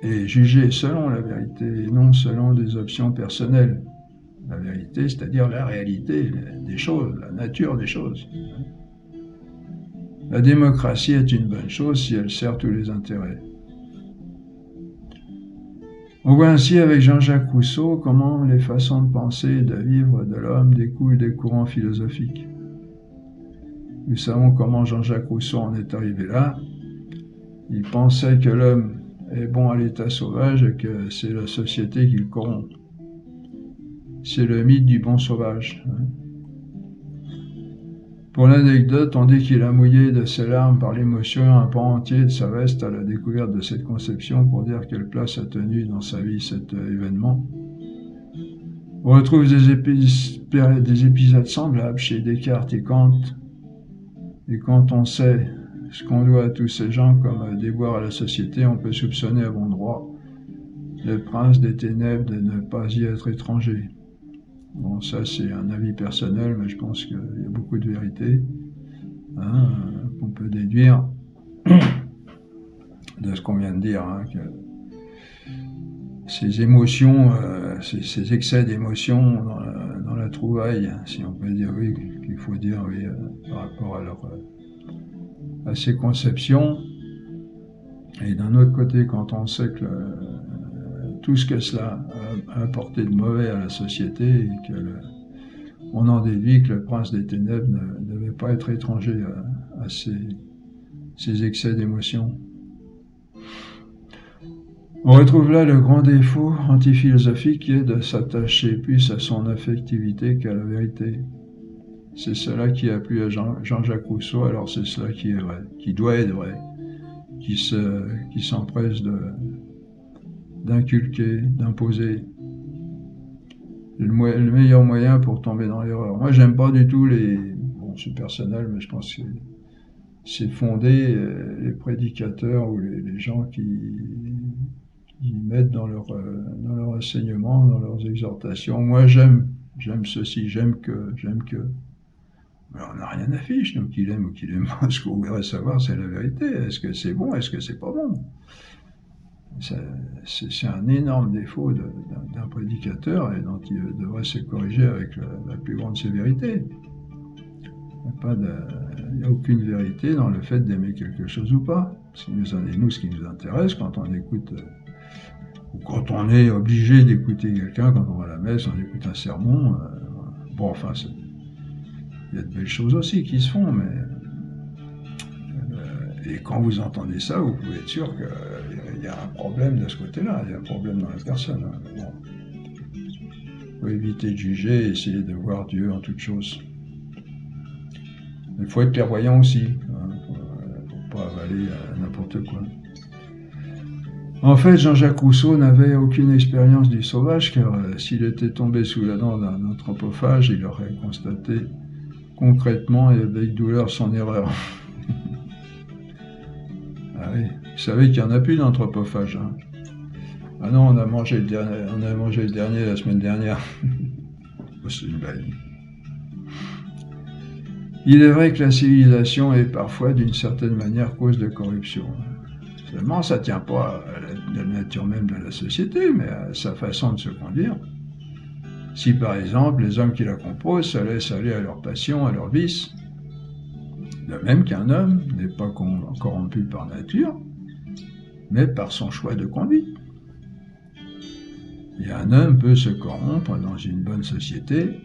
et juger selon la vérité et non selon des options personnelles. La vérité, c'est-à-dire la réalité des choses, la nature des choses. La démocratie est une bonne chose si elle sert tous les intérêts. On voit ainsi avec Jean-Jacques Rousseau comment les façons de penser et de vivre de l'homme découlent des courants philosophiques. Nous savons comment Jean-Jacques Rousseau en est arrivé là. Il pensait que l'homme est bon à l'état sauvage et que c'est la société qui le corrompt. C'est le mythe du bon sauvage. Pour l'anecdote, on dit qu'il a mouillé de ses larmes par l'émotion un pan entier de sa veste à la découverte de cette conception pour dire quelle place a tenu dans sa vie cet événement. On retrouve des épisodes semblables chez Descartes et Kant. Et quand on sait ce qu'on doit à tous ces gens comme déboire à la société, on peut soupçonner à bon droit le prince des ténèbres de ne pas y être étranger. Bon, ça c'est un avis personnel, mais je pense qu'il y a beaucoup de vérité qu'on peut déduire de ce qu'on vient de dire, hein, que ces émotions, ces excès d'émotions dans la trouvaille, si on peut dire oui, qu'il faut dire oui, par rapport à ces conceptions. Et d'un autre côté, quand on sait que tout ce que cela a apporté de mauvais à la société et on en déduit que le prince des ténèbres ne devait pas être étranger à ces excès d'émotion. On retrouve là le grand défaut antiphilosophique qui est de s'attacher plus à son affectivité qu'à la vérité. C'est cela qui a plu à Jean-Jacques Rousseau, alors c'est cela qui est vrai, qui doit être vrai, qui s'empresse d'inculquer, d'imposer. Le meilleur moyen pour tomber dans l'erreur. Moi, j'aime pas du tout bon, c'est personnel, mais je pense que c'est fondé, les prédicateurs ou les gens qui mettent dans leur enseignement, dans leurs exhortations. Moi, j'aime ceci, j'aime que. Mais on n'a rien à fiche, nous, qu'il aime ou qu'il aime pas. Ce qu'on voudrait savoir, c'est la vérité. Est-ce que c'est bon, est-ce que c'est pas bon? C'est un énorme défaut d'un prédicateur et dont il devrait se corriger avec la plus grande sévérité. Il n'y a aucune vérité dans le fait d'aimer quelque chose ou pas. Ce qui nous intéresse quand on écoute, ou quand on est obligé d'écouter quelqu'un, quand on va à la messe, on écoute un sermon. Bon, enfin, il y a de belles choses aussi qui se font, mais et quand vous entendez ça, vous pouvez être sûr qu'il y a un problème de ce côté-là, il y a un problème dans la personne. Bon. Il faut éviter de juger et essayer de voir Dieu en toutes choses. Il faut être clairvoyant aussi, pour pas avaler n'importe quoi. En fait, Jean-Jacques Rousseau n'avait aucune expérience du sauvage, car s'il était tombé sous la dent d'un anthropophage, il aurait constaté concrètement et avec douleur son erreur. Ah oui, vous savez qu'il n'y en a plus d'anthropophage. Hein. Ah non, on a mangé le dernier la semaine dernière. C'est une blague. Il est vrai que la civilisation est parfois, d'une certaine manière, cause de corruption. Seulement, ça ne tient pas à la nature même de la société, mais à sa façon de se conduire. Si, par exemple, les hommes qui la composent se laissent aller à leurs passions, à leurs vices, de même qu'un homme n'est pas corrompu par nature, mais par son choix de conduite. Et un homme peut se corrompre dans une bonne société,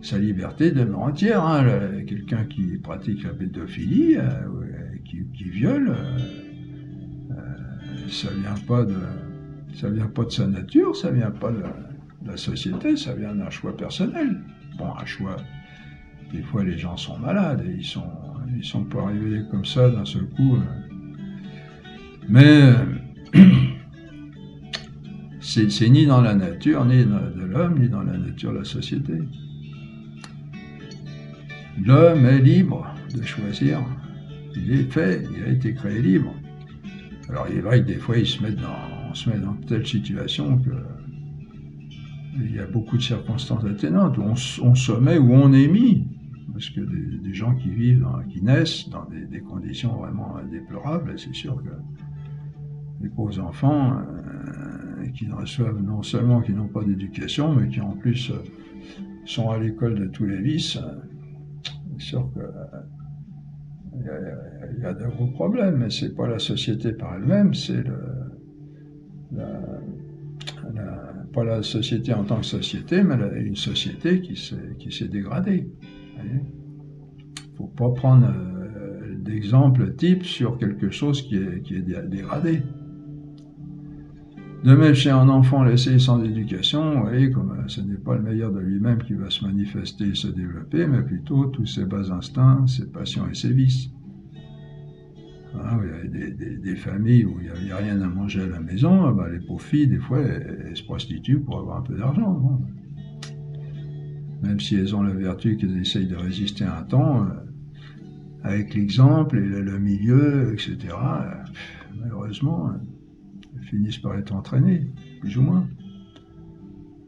sa liberté demeure entière. Hein. Quelqu'un qui pratique la pédophilie, qui viole, ça vient pas de sa nature, ça vient pas de la société, ça vient d'un choix personnel. Bon, un choix. Des fois, les gens sont malades et ils sont pas arrivés comme ça d'un seul coup. Mais c'est ni dans la nature, ni de l'homme, ni dans la nature de la société. L'homme est libre de choisir. Il est fait, il a été créé libre. Alors il est vrai que des fois, on se met dans telle situation que il y a beaucoup de circonstances atténuantes où on se met où on est mis. Parce que des gens qui vivent, qui naissent dans des conditions vraiment déplorables, c'est sûr que les pauvres enfants qui reçoivent non seulement qui n'ont pas d'éducation, mais qui en plus sont à l'école de tous les vices, c'est sûr qu'il y a de gros problèmes, mais c'est pas la société par elle-même, c'est pas la société en tant que société, mais une société qui s'est dégradée. Il ne faut pas prendre d'exemple type sur quelque chose qui est dégradé. De même chez un enfant laissé sans éducation, vous voyez, comme ce n'est pas le meilleur de lui-même qui va se manifester et se développer, mais plutôt tous ses bas instincts, ses passions et ses vices. Hein, il y a des familles où il n'y a rien à manger à la maison, les pauvres filles, des fois, elles se prostituent pour avoir un peu d'argent. Bon. Même si elles ont la vertu qu'elles essayent de résister un temps, avec l'exemple et le milieu, etc., malheureusement, elles finissent par être entraînées, plus ou moins.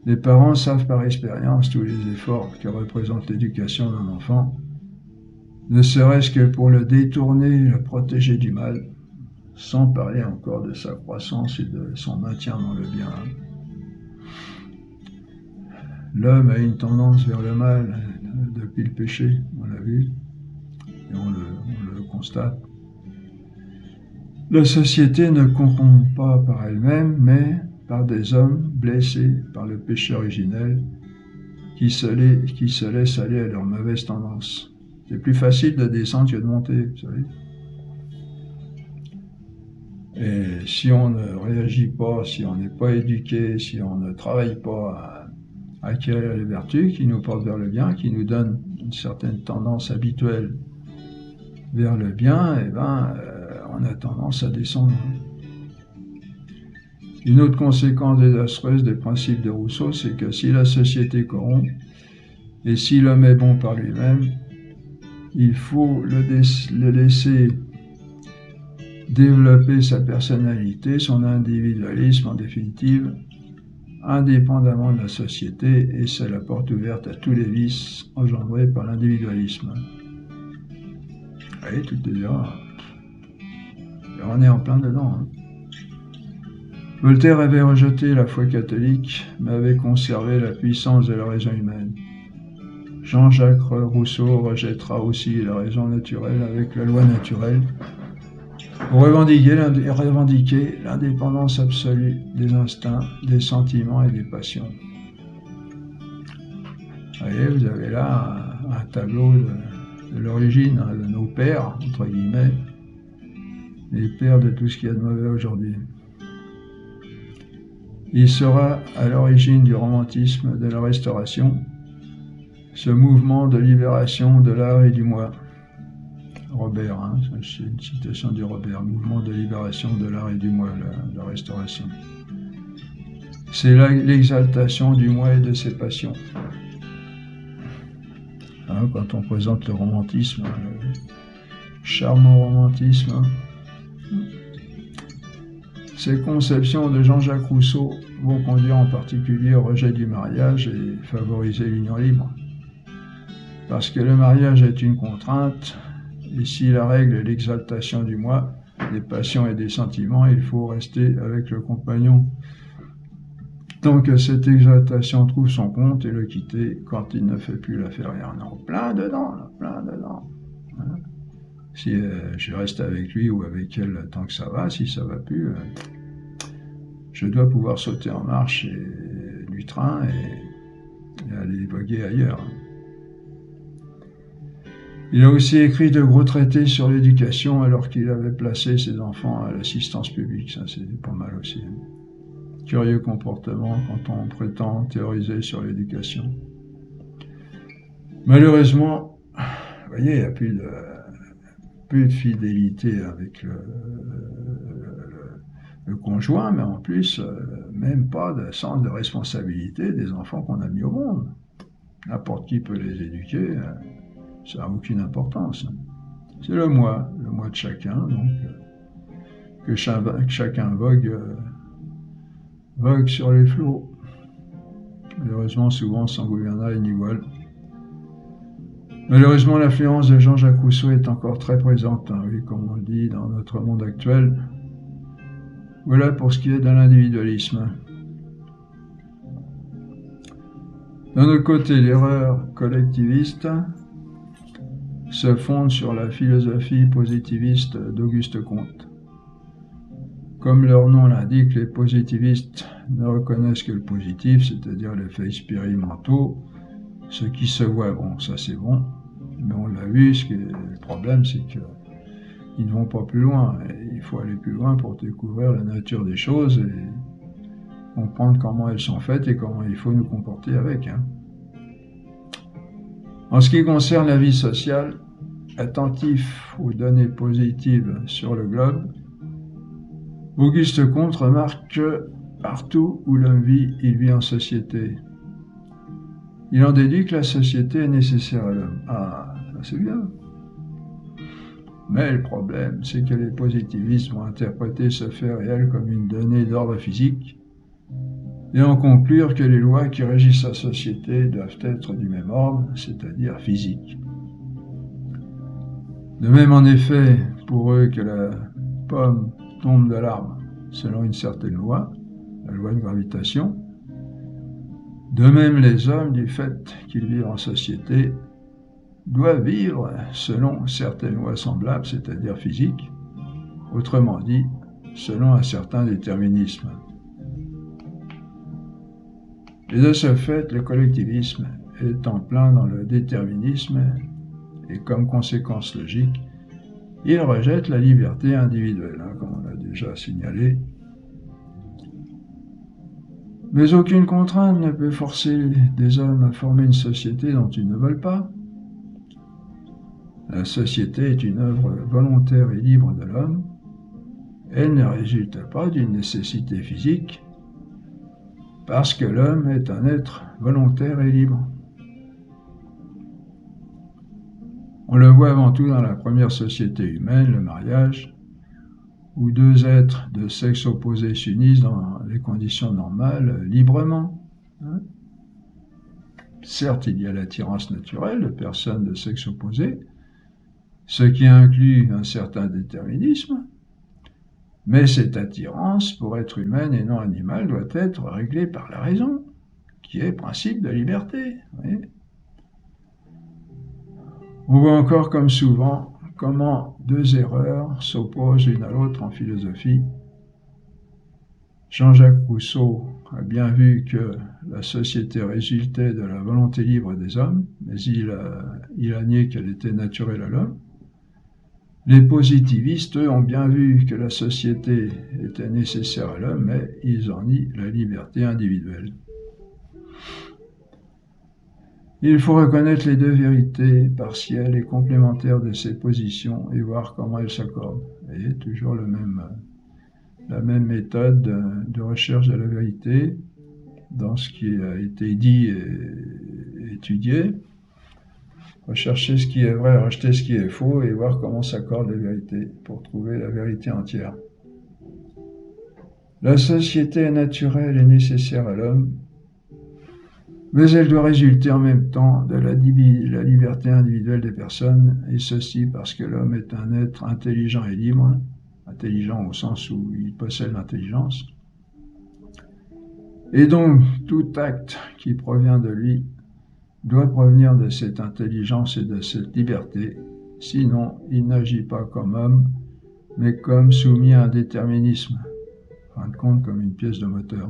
Les parents savent par expérience tous les efforts que représente l'éducation d'un enfant, ne serait-ce que pour le détourner et le protéger du mal, sans parler encore de sa croissance et de son maintien dans le bien. L'homme a une tendance vers le mal depuis le péché, on l'a vu, et on le constate. La société ne corrompt pas par elle-même, mais par des hommes blessés par le péché originel qui se laissent aller à leurs mauvaises tendances. C'est plus facile de descendre que de monter, vous savez. Et si on ne réagit pas, si on n'est pas éduqué, si on ne travaille pas à acquérir les vertus qui nous portent vers le bien, qui nous donnent une certaine tendance habituelle vers le bien, on a tendance à descendre. Une autre conséquence désastreuse des principes de Rousseau, c'est que si la société corrompt, et si l'homme est bon par lui-même, il faut le laisser développer sa personnalité, son individualisme en définitive, indépendamment de la société, et c'est la porte ouverte à tous les vices engendrés par l'individualisme. Vous voyez, tout est là. On est en plein dedans. Hein. Voltaire avait rejeté la foi catholique, mais avait conservé la puissance de la raison humaine. Jean-Jacques Rousseau rejettera aussi la raison naturelle avec la loi naturelle, pour revendiquer l'indépendance absolue des instincts, des sentiments et des passions. Vous voyez, vous avez là un tableau de l'origine, de nos pères, entre guillemets, les pères de tout ce qu'il y a de mauvais aujourd'hui. Il sera à l'origine du romantisme de la Restauration, ce mouvement de libération de l'art et du moi. Robert, hein, c'est une citation du Robert, mouvement de libération de l'art et du moi, la Restauration. C'est l'exaltation du moi et de ses passions. Hein, quand on présente le romantisme, le charmant romantisme, ces conceptions de Jean-Jacques Rousseau vont conduire en particulier au rejet du mariage et favoriser l'union libre. Parce que le mariage est une contrainte, et si la règle est l'exaltation du moi, des passions et des sentiments, il faut rester avec le compagnon tant que cette exaltation trouve son compte et le quitter quand il ne fait plus l'affaire. Il y en a plein dedans. Hein. Si je reste avec lui ou avec elle tant que ça va, si ça va plus, je dois pouvoir sauter en marche du train et aller voguer ailleurs. Il a aussi écrit de gros traités sur l'éducation alors qu'il avait placé ses enfants à l'assistance publique. Ça, c'est pas mal aussi. Curieux comportement quand on prétend théoriser sur l'éducation. Malheureusement, vous voyez, il n'y a plus de fidélité avec le conjoint, mais en plus, même pas de sens de responsabilité des enfants qu'on a mis au monde. N'importe qui peut les éduquer, ça n'a aucune importance. C'est le moi de chacun, donc que chacun vogue sur les flots. Malheureusement, souvent sans gouvernail ni voile. Malheureusement, l'influence de Jean-Jacques Rousseau est encore très présente, hein, oui, comme on le dit, dans notre monde actuel. Voilà pour ce qui est de l'individualisme. D'un autre côté, l'erreur collectiviste se fonde sur la philosophie positiviste d'Auguste Comte. Comme leur nom l'indique, les positivistes ne reconnaissent que le positif, c'est-à-dire les faits expérimentaux. Ce qui se voit, bon, ça c'est bon, mais on l'a vu, le problème c'est qu'ils ne vont pas plus loin. Et il faut aller plus loin pour découvrir la nature des choses et comprendre comment elles sont faites et comment il faut nous comporter avec. Hein. En ce qui concerne la vie sociale, attentif aux données positives sur le globe, Auguste Comte remarque que partout où l'homme vit, il vit en société. Il en déduit que la société est nécessaire à l'homme. Ah, ça c'est bien. Mais le problème, c'est que les positivistes vont interpréter ce fait réel comme une donnée d'ordre physique et en conclure que les lois qui régissent la société doivent être du même ordre, c'est-à-dire physiques. De même, en effet, pour eux que la pomme tombe de l'arbre selon une certaine loi, la loi de gravitation, de même les hommes, du fait qu'ils vivent en société, doivent vivre selon certaines lois semblables, c'est-à-dire physiques, autrement dit, selon un certain déterminisme. Et de ce fait, le collectivisme est en plein dans le déterminisme et comme conséquence logique, il rejette la liberté individuelle, hein, comme on l'a déjà signalé. Mais aucune contrainte ne peut forcer des hommes à former une société dont ils ne veulent pas. La société est une œuvre volontaire et libre de l'homme. Elle ne résulte pas d'une nécessité physique, parce que l'homme est un être volontaire et libre. On le voit avant tout dans la première société humaine, le mariage, où deux êtres de sexe opposé s'unissent dans les conditions normales, librement. Certes, il y a l'attirance naturelle de personnes de sexe opposé, ce qui inclut un certain déterminisme, mais cette attirance, pour être humaine et non animale, doit être réglée par la raison, qui est principe de liberté. Oui. On voit encore, comme souvent, comment deux erreurs s'opposent l'une à l'autre en philosophie. Jean-Jacques Rousseau a bien vu que la société résultait de la volonté libre des hommes, mais il a nié qu'elle était naturelle à l'homme. Les positivistes, eux, ont bien vu que la société était nécessaire à l'homme, mais ils en nient la liberté individuelle. Il faut reconnaître les deux vérités partielles et complémentaires de ces positions et voir comment elles s'accordent. Et toujours la même méthode de recherche de la vérité dans ce qui a été dit et étudié. Rechercher ce qui est vrai, rejeter ce qui est faux et voir comment s'accordent les vérités pour trouver la vérité entière. La société est naturelle et nécessaire à l'homme, mais elle doit résulter en même temps de la liberté individuelle des personnes, et ceci parce que l'homme est un être intelligent et libre, intelligent au sens où il possède l'intelligence, et donc tout acte qui provient de lui doit provenir de cette intelligence et de cette liberté, sinon il n'agit pas comme homme, mais comme soumis à un déterminisme, en fin de compte comme une pièce de moteur.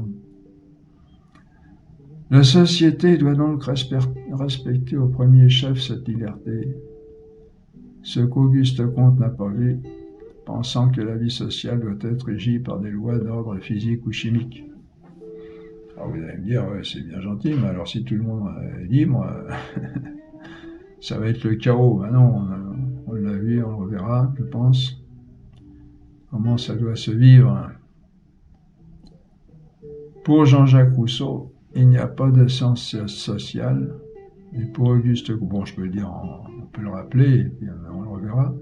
La société doit donc respecter au premier chef cette liberté. ce qu'Auguste Comte n'a pas vu, pensant que la vie sociale doit être régie par des lois d'ordre physique ou chimique. Alors vous allez me dire, ouais, c'est bien gentil, mais alors si tout le monde est libre, ça va être le chaos. Ben non, on l'a vu, on le reverra, je pense. Comment ça doit se vivre. Pour Jean-Jacques Rousseau, il n'y a pas de science sociale. Et pour Auguste, bon, je peux le dire, on peut le rappeler, et puis on le reverra,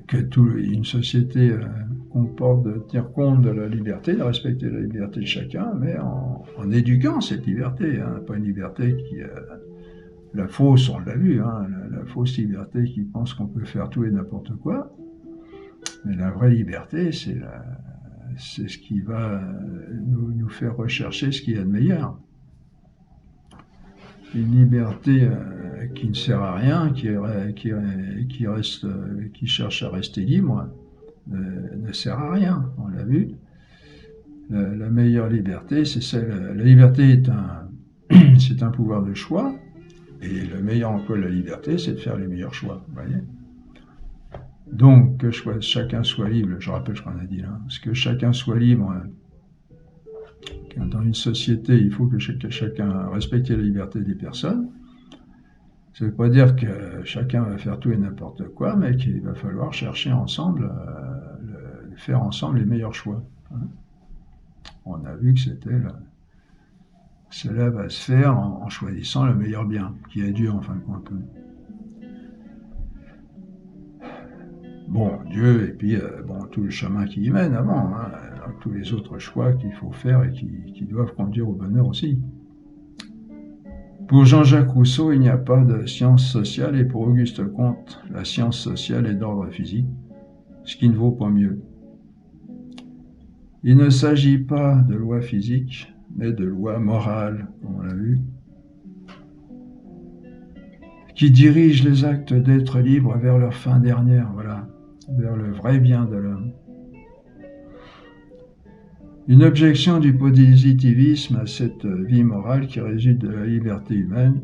que une société comporte de tenir compte de la liberté, de respecter la liberté de chacun, mais en éduquant cette liberté, hein, pas une liberté qui... la fausse, on l'a vu, hein, la fausse liberté qui pense qu'on peut faire tout et n'importe quoi, mais la vraie liberté, c'est ce qui va nous faire rechercher ce qu'il y a de meilleur. Une liberté qui ne sert à rien, qui cherche à rester libre, ne sert à rien, on l'a vu. La meilleure liberté, c'est celle. La liberté c'est un pouvoir de choix, et le meilleur emploi de la liberté, c'est de faire les meilleurs choix. Vous voyez ? Donc, que chacun soit libre, je rappelle ce qu'on a dit là, parce que chacun soit libre, dans une société, il faut que chacun respecte la liberté des personnes. Ça ne veut pas dire que chacun va faire tout et n'importe quoi, mais qu'il va falloir chercher ensemble, faire ensemble les meilleurs choix. On a vu que cela va se faire en choisissant le meilleur bien, qui est Dieu en fin de compte. Bon, Dieu, et puis tout le chemin qui y mène avant, hein, tous les autres choix qu'il faut faire et qui doivent conduire au bonheur aussi. Pour Jean-Jacques Rousseau, il n'y a pas de science sociale, et pour Auguste Comte, la science sociale est d'ordre physique, ce qui ne vaut pas mieux. Il ne s'agit pas de loi physique, mais de loi morale, comme on l'a vu, qui dirigent les actes d'être libre vers leur fin dernière, voilà, vers le vrai bien de l'homme. Une objection du positivisme à cette vie morale qui résulte de la liberté humaine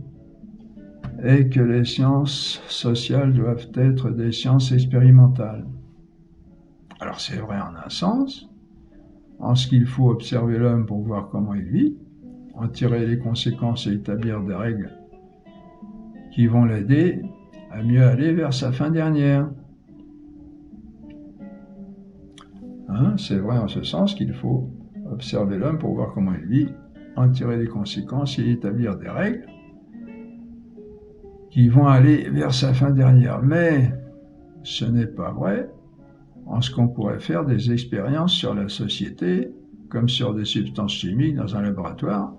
est que les sciences sociales doivent être des sciences expérimentales. Alors c'est vrai en un sens, en ce qu'il faut observer l'homme pour voir comment il vit, en tirer les conséquences et établir des règles qui vont l'aider à mieux aller vers sa fin dernière. C'est vrai en ce sens qu'il faut observer l'homme pour voir comment il vit, en tirer les conséquences et établir des règles qui vont aller vers sa fin dernière. Mais ce n'est pas vrai en ce qu'on pourrait faire des expériences sur la société, comme sur des substances chimiques dans un laboratoire,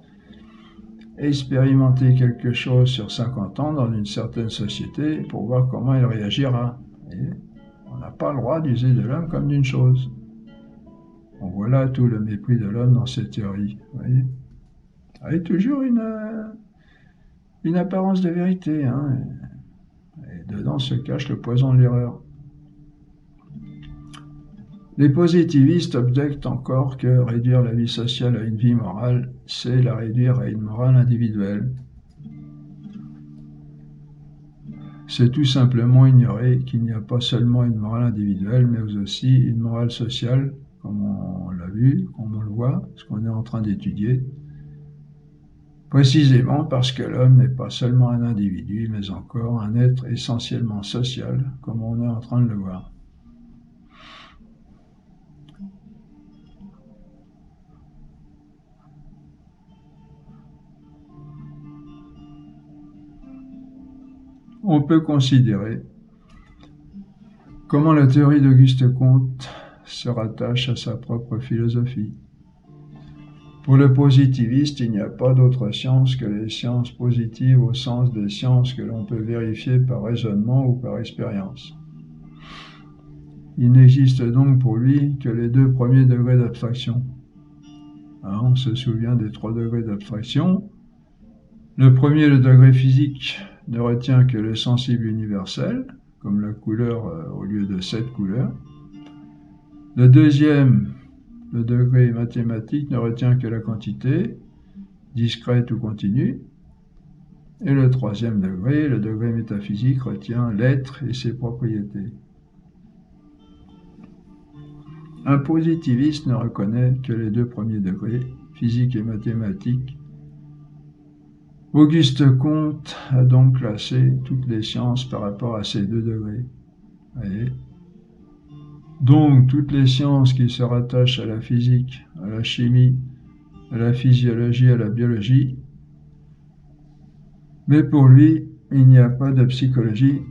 expérimenter quelque chose sur 50 ans dans une certaine société pour voir comment elle réagira. Et on n'a pas le droit d'user de l'homme comme d'une chose. On voit là tout le mépris de l'homme dans cette théorie. Vous voyez ? Avec toujours une apparence de vérité. Hein, et dedans se cache le poison de l'erreur. Les positivistes objectent encore que réduire la vie sociale à une vie morale, c'est la réduire à une morale individuelle. C'est tout simplement ignorer qu'il n'y a pas seulement une morale individuelle, mais aussi une morale sociale, comme on l'a vu, comme on le voit, ce qu'on est en train d'étudier, précisément parce que l'homme n'est pas seulement un individu, mais encore un être essentiellement social, comme on est en train de le voir. On peut considérer comment la théorie d'Auguste Comte se rattache à sa propre philosophie. Pour le positiviste, il n'y a pas d'autre science que les sciences positives au sens des sciences que l'on peut vérifier par raisonnement ou par expérience. Il n'existe donc pour lui que les 2 premiers degrés d'abstraction. On se souvient des 3 degrés d'abstraction. Le premier, le degré physique, ne retient que le sensible universel, comme la couleur au lieu de 7 couleurs. Le deuxième, le degré mathématique, ne retient que la quantité, discrète ou continue. Et le troisième degré, le degré métaphysique, retient l'être et ses propriétés. Un positiviste ne reconnaît que les deux premiers degrés, physique et mathématiques. Auguste Comte a donc classé toutes les sciences par rapport à ces deux degrés. Voyez ? Donc, toutes les sciences qui se rattachent à la physique, à la chimie, à la physiologie, à la biologie. Mais pour lui, il n'y a pas de psychologie,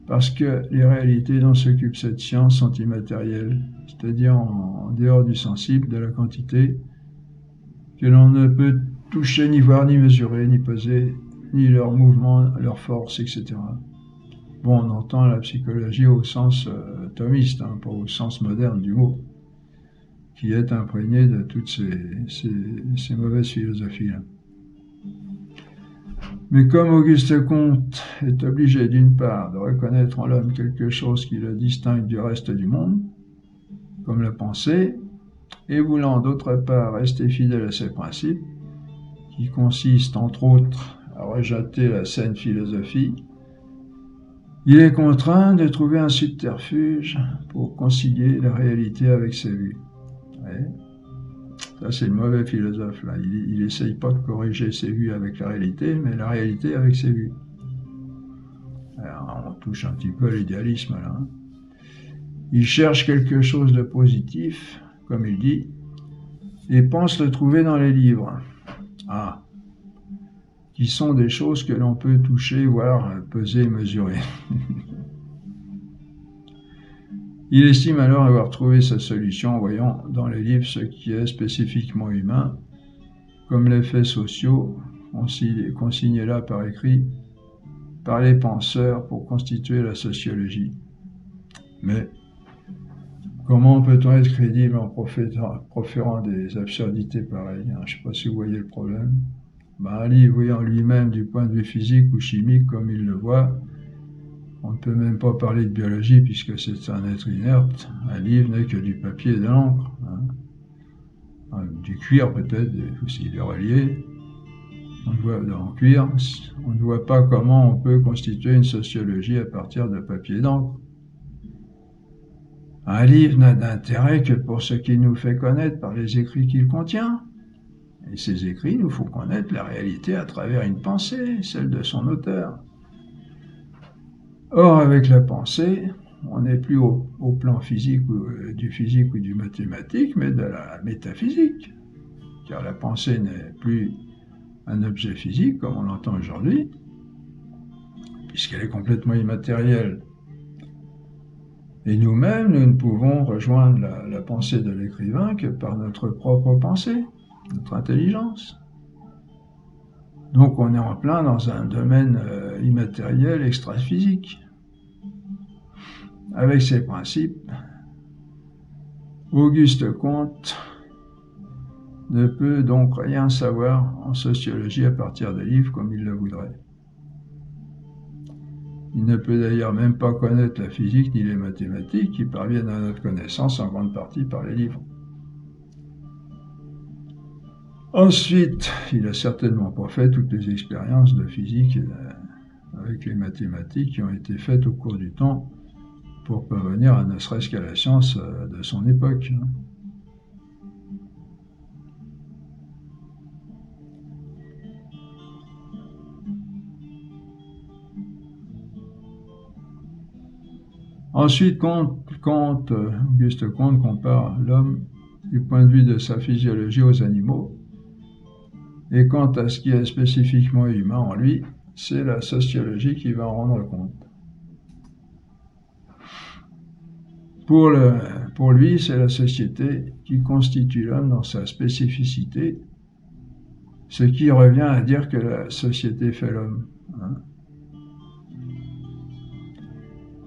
parce que les réalités dont s'occupe cette science sont immatérielles, c'est-à-dire en dehors du sensible, de la quantité, que l'on ne peut toucher, ni voir, ni mesurer, ni peser, ni leurs mouvements, leurs forces, etc. Bon, on entend la psychologie au sens thomiste, pas au sens moderne du mot, qui est imprégné de toutes ces mauvaises philosophies-là. Mais comme Auguste Comte est obligé d'une part de reconnaître en l'homme quelque chose qui le distingue du reste du monde, comme la pensée, et voulant d'autre part rester fidèle à ses principes, qui consistent entre autres à rejeter la saine philosophie, il est contraint de trouver un subterfuge pour concilier la réalité avec ses vues. Ouais. Ça, c'est le mauvais philosophe, là. Il essaye pas de corriger ses vues avec la réalité, mais la réalité avec ses vues. Alors, on touche un petit peu à l'idéalisme, là. Il cherche quelque chose de positif, comme il dit, et pense le trouver dans les livres. Ah, qui sont des choses que l'on peut toucher, voir, peser, mesurer. Il estime alors avoir trouvé sa solution en voyant dans les livres ce qui est spécifiquement humain, comme les faits sociaux, consignés là par écrit, par les penseurs pour constituer la sociologie. Mais comment peut-on être crédible en proférant des absurdités pareilles ? Je ne sais pas si vous voyez le problème. Un livre voyant lui-même du point de vue physique ou chimique comme il le voit, on ne peut même pas parler de biologie puisque c'est un être inerte. Un livre n'est que du papier et de l'encre. Du cuir peut-être, s'il est relié. On le voit en cuir. On ne voit pas comment on peut constituer une sociologie à partir de papier et d'encre. Un livre n'a d'intérêt que pour ce qu'il nous fait connaître par les écrits qu'il contient. Et ces écrits nous font connaître la réalité à travers une pensée, celle de son auteur. Or, avec la pensée, on n'est plus au plan physique ou du mathématique, mais de la métaphysique. Car la pensée n'est plus un objet physique, comme on l'entend aujourd'hui, puisqu'elle est complètement immatérielle. Et nous-mêmes, nous ne pouvons rejoindre la pensée de l'écrivain que par notre propre pensée, notre intelligence. Donc on est en plein dans un domaine immatériel, extra-physique. Avec ces principes, Auguste Comte ne peut donc rien savoir en sociologie à partir des livres comme il le voudrait. Il ne peut d'ailleurs même pas connaître la physique ni les mathématiques qui parviennent à notre connaissance en grande partie par les livres. Ensuite, il n'a certainement pas fait toutes les expériences de physique avec les mathématiques qui ont été faites au cours du temps pour parvenir à ne serait-ce qu'à la science de son époque. Ensuite, Auguste Comte compare l'homme du point de vue de sa physiologie aux animaux. Et quant à ce qui est spécifiquement humain en lui, c'est la sociologie qui va en rendre compte. Pour lui, c'est la société qui constitue l'homme dans sa spécificité, ce qui revient à dire que la société fait l'homme.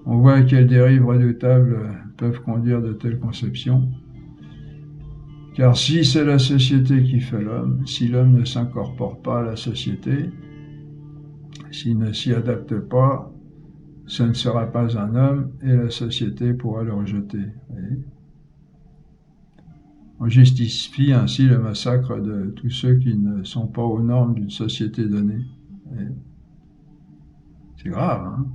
On voit à quelles dérives redoutables peuvent conduire de telles conceptions. Car si c'est la société qui fait l'homme, si l'homme ne s'incorpore pas à la société, s'il ne s'y adapte pas, ce ne sera pas un homme et la société pourra le rejeter. On justifie ainsi le massacre de tous ceux qui ne sont pas aux normes d'une société donnée. Et c'est grave, hein?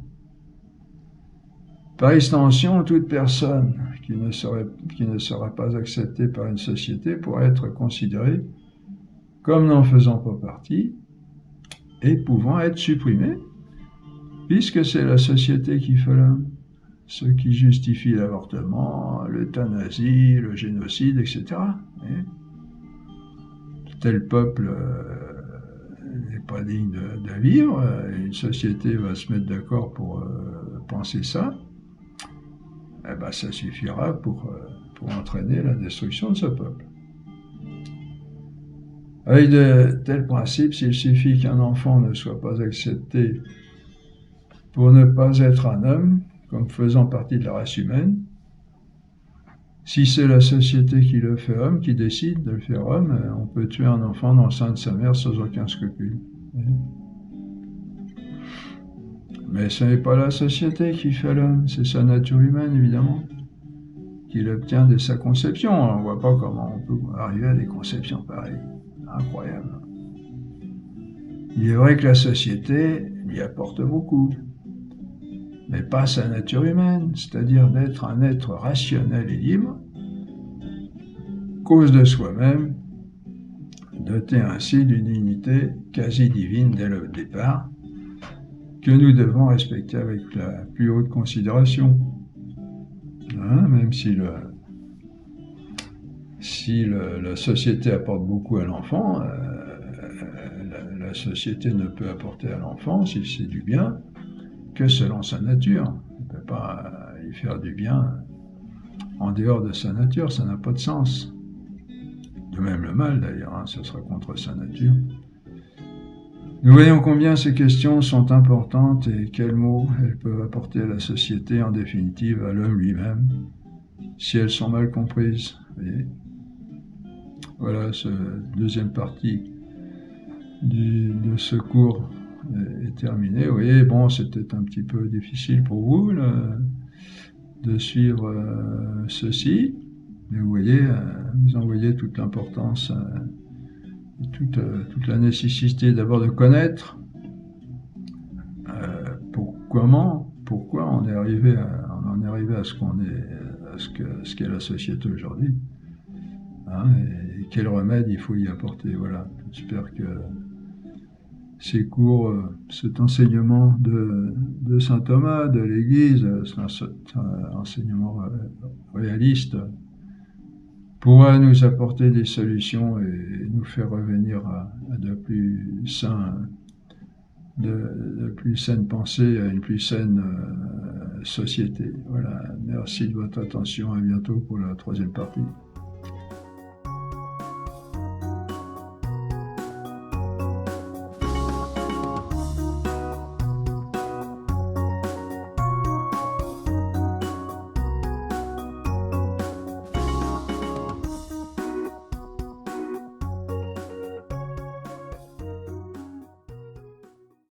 Par extension, toute personne qui ne sera pas acceptée par une société pourrait être considérée comme n'en faisant pas partie et pouvant être supprimée, puisque c'est la société qui fait l'homme. Ce qui justifie l'avortement, l'euthanasie, le génocide, etc. Et tel peuple n'est pas digne de vivre, une société va se mettre d'accord pour penser ça, eh ben, ça suffira pour entraîner la destruction de ce peuple. Avec de tels principes, s'il suffit qu'un enfant ne soit pas accepté pour ne pas être un homme, comme faisant partie de la race humaine, si c'est la société qui le fait homme, qui décide de le faire homme, on peut tuer un enfant dans le sein de sa mère sans aucun scrupule. Mais ce n'est pas la société qui fait l'homme, c'est sa nature humaine, évidemment, qui l'obtient dès sa conception. On ne voit pas comment on peut arriver à des conceptions pareilles. Incroyable. Il est vrai que la société y apporte beaucoup, mais pas sa nature humaine, c'est-à-dire d'être un être rationnel et libre, cause de soi-même, doté ainsi d'une dignité quasi divine dès le départ, que nous devons respecter avec la plus haute considération. Hein, même si la société apporte beaucoup à l'enfant, la société ne peut apporter à l'enfant, si c'est du bien, que selon sa nature. On ne peut pas lui faire du bien en dehors de sa nature, ça n'a pas de sens. De même le mal d'ailleurs, hein, ce sera contre sa nature. Nous voyons combien ces questions sont importantes et quels mots elles peuvent apporter à la société, en définitive à l'homme lui-même, si elles sont mal comprises. Voyez. Voilà, cette deuxième partie de ce cours est terminée. Vous voyez, bon, c'était un petit peu difficile pour vous de suivre ceci, mais vous voyez, vous en voyez toute l'importance, toute la nécessité d'abord de connaître pourquoi on en est arrivé à ce qu'on est, à ce qu'est la société aujourd'hui, hein, et quel remède il faut y apporter. Voilà, j'espère que ces cours, cet enseignement de saint Thomas, de l'Église, cet enseignement réaliste, pourra nous apporter des solutions et nous faire revenir à de plus saines pensées, à une plus saine société. Voilà, merci de votre attention, à bientôt pour la troisième partie.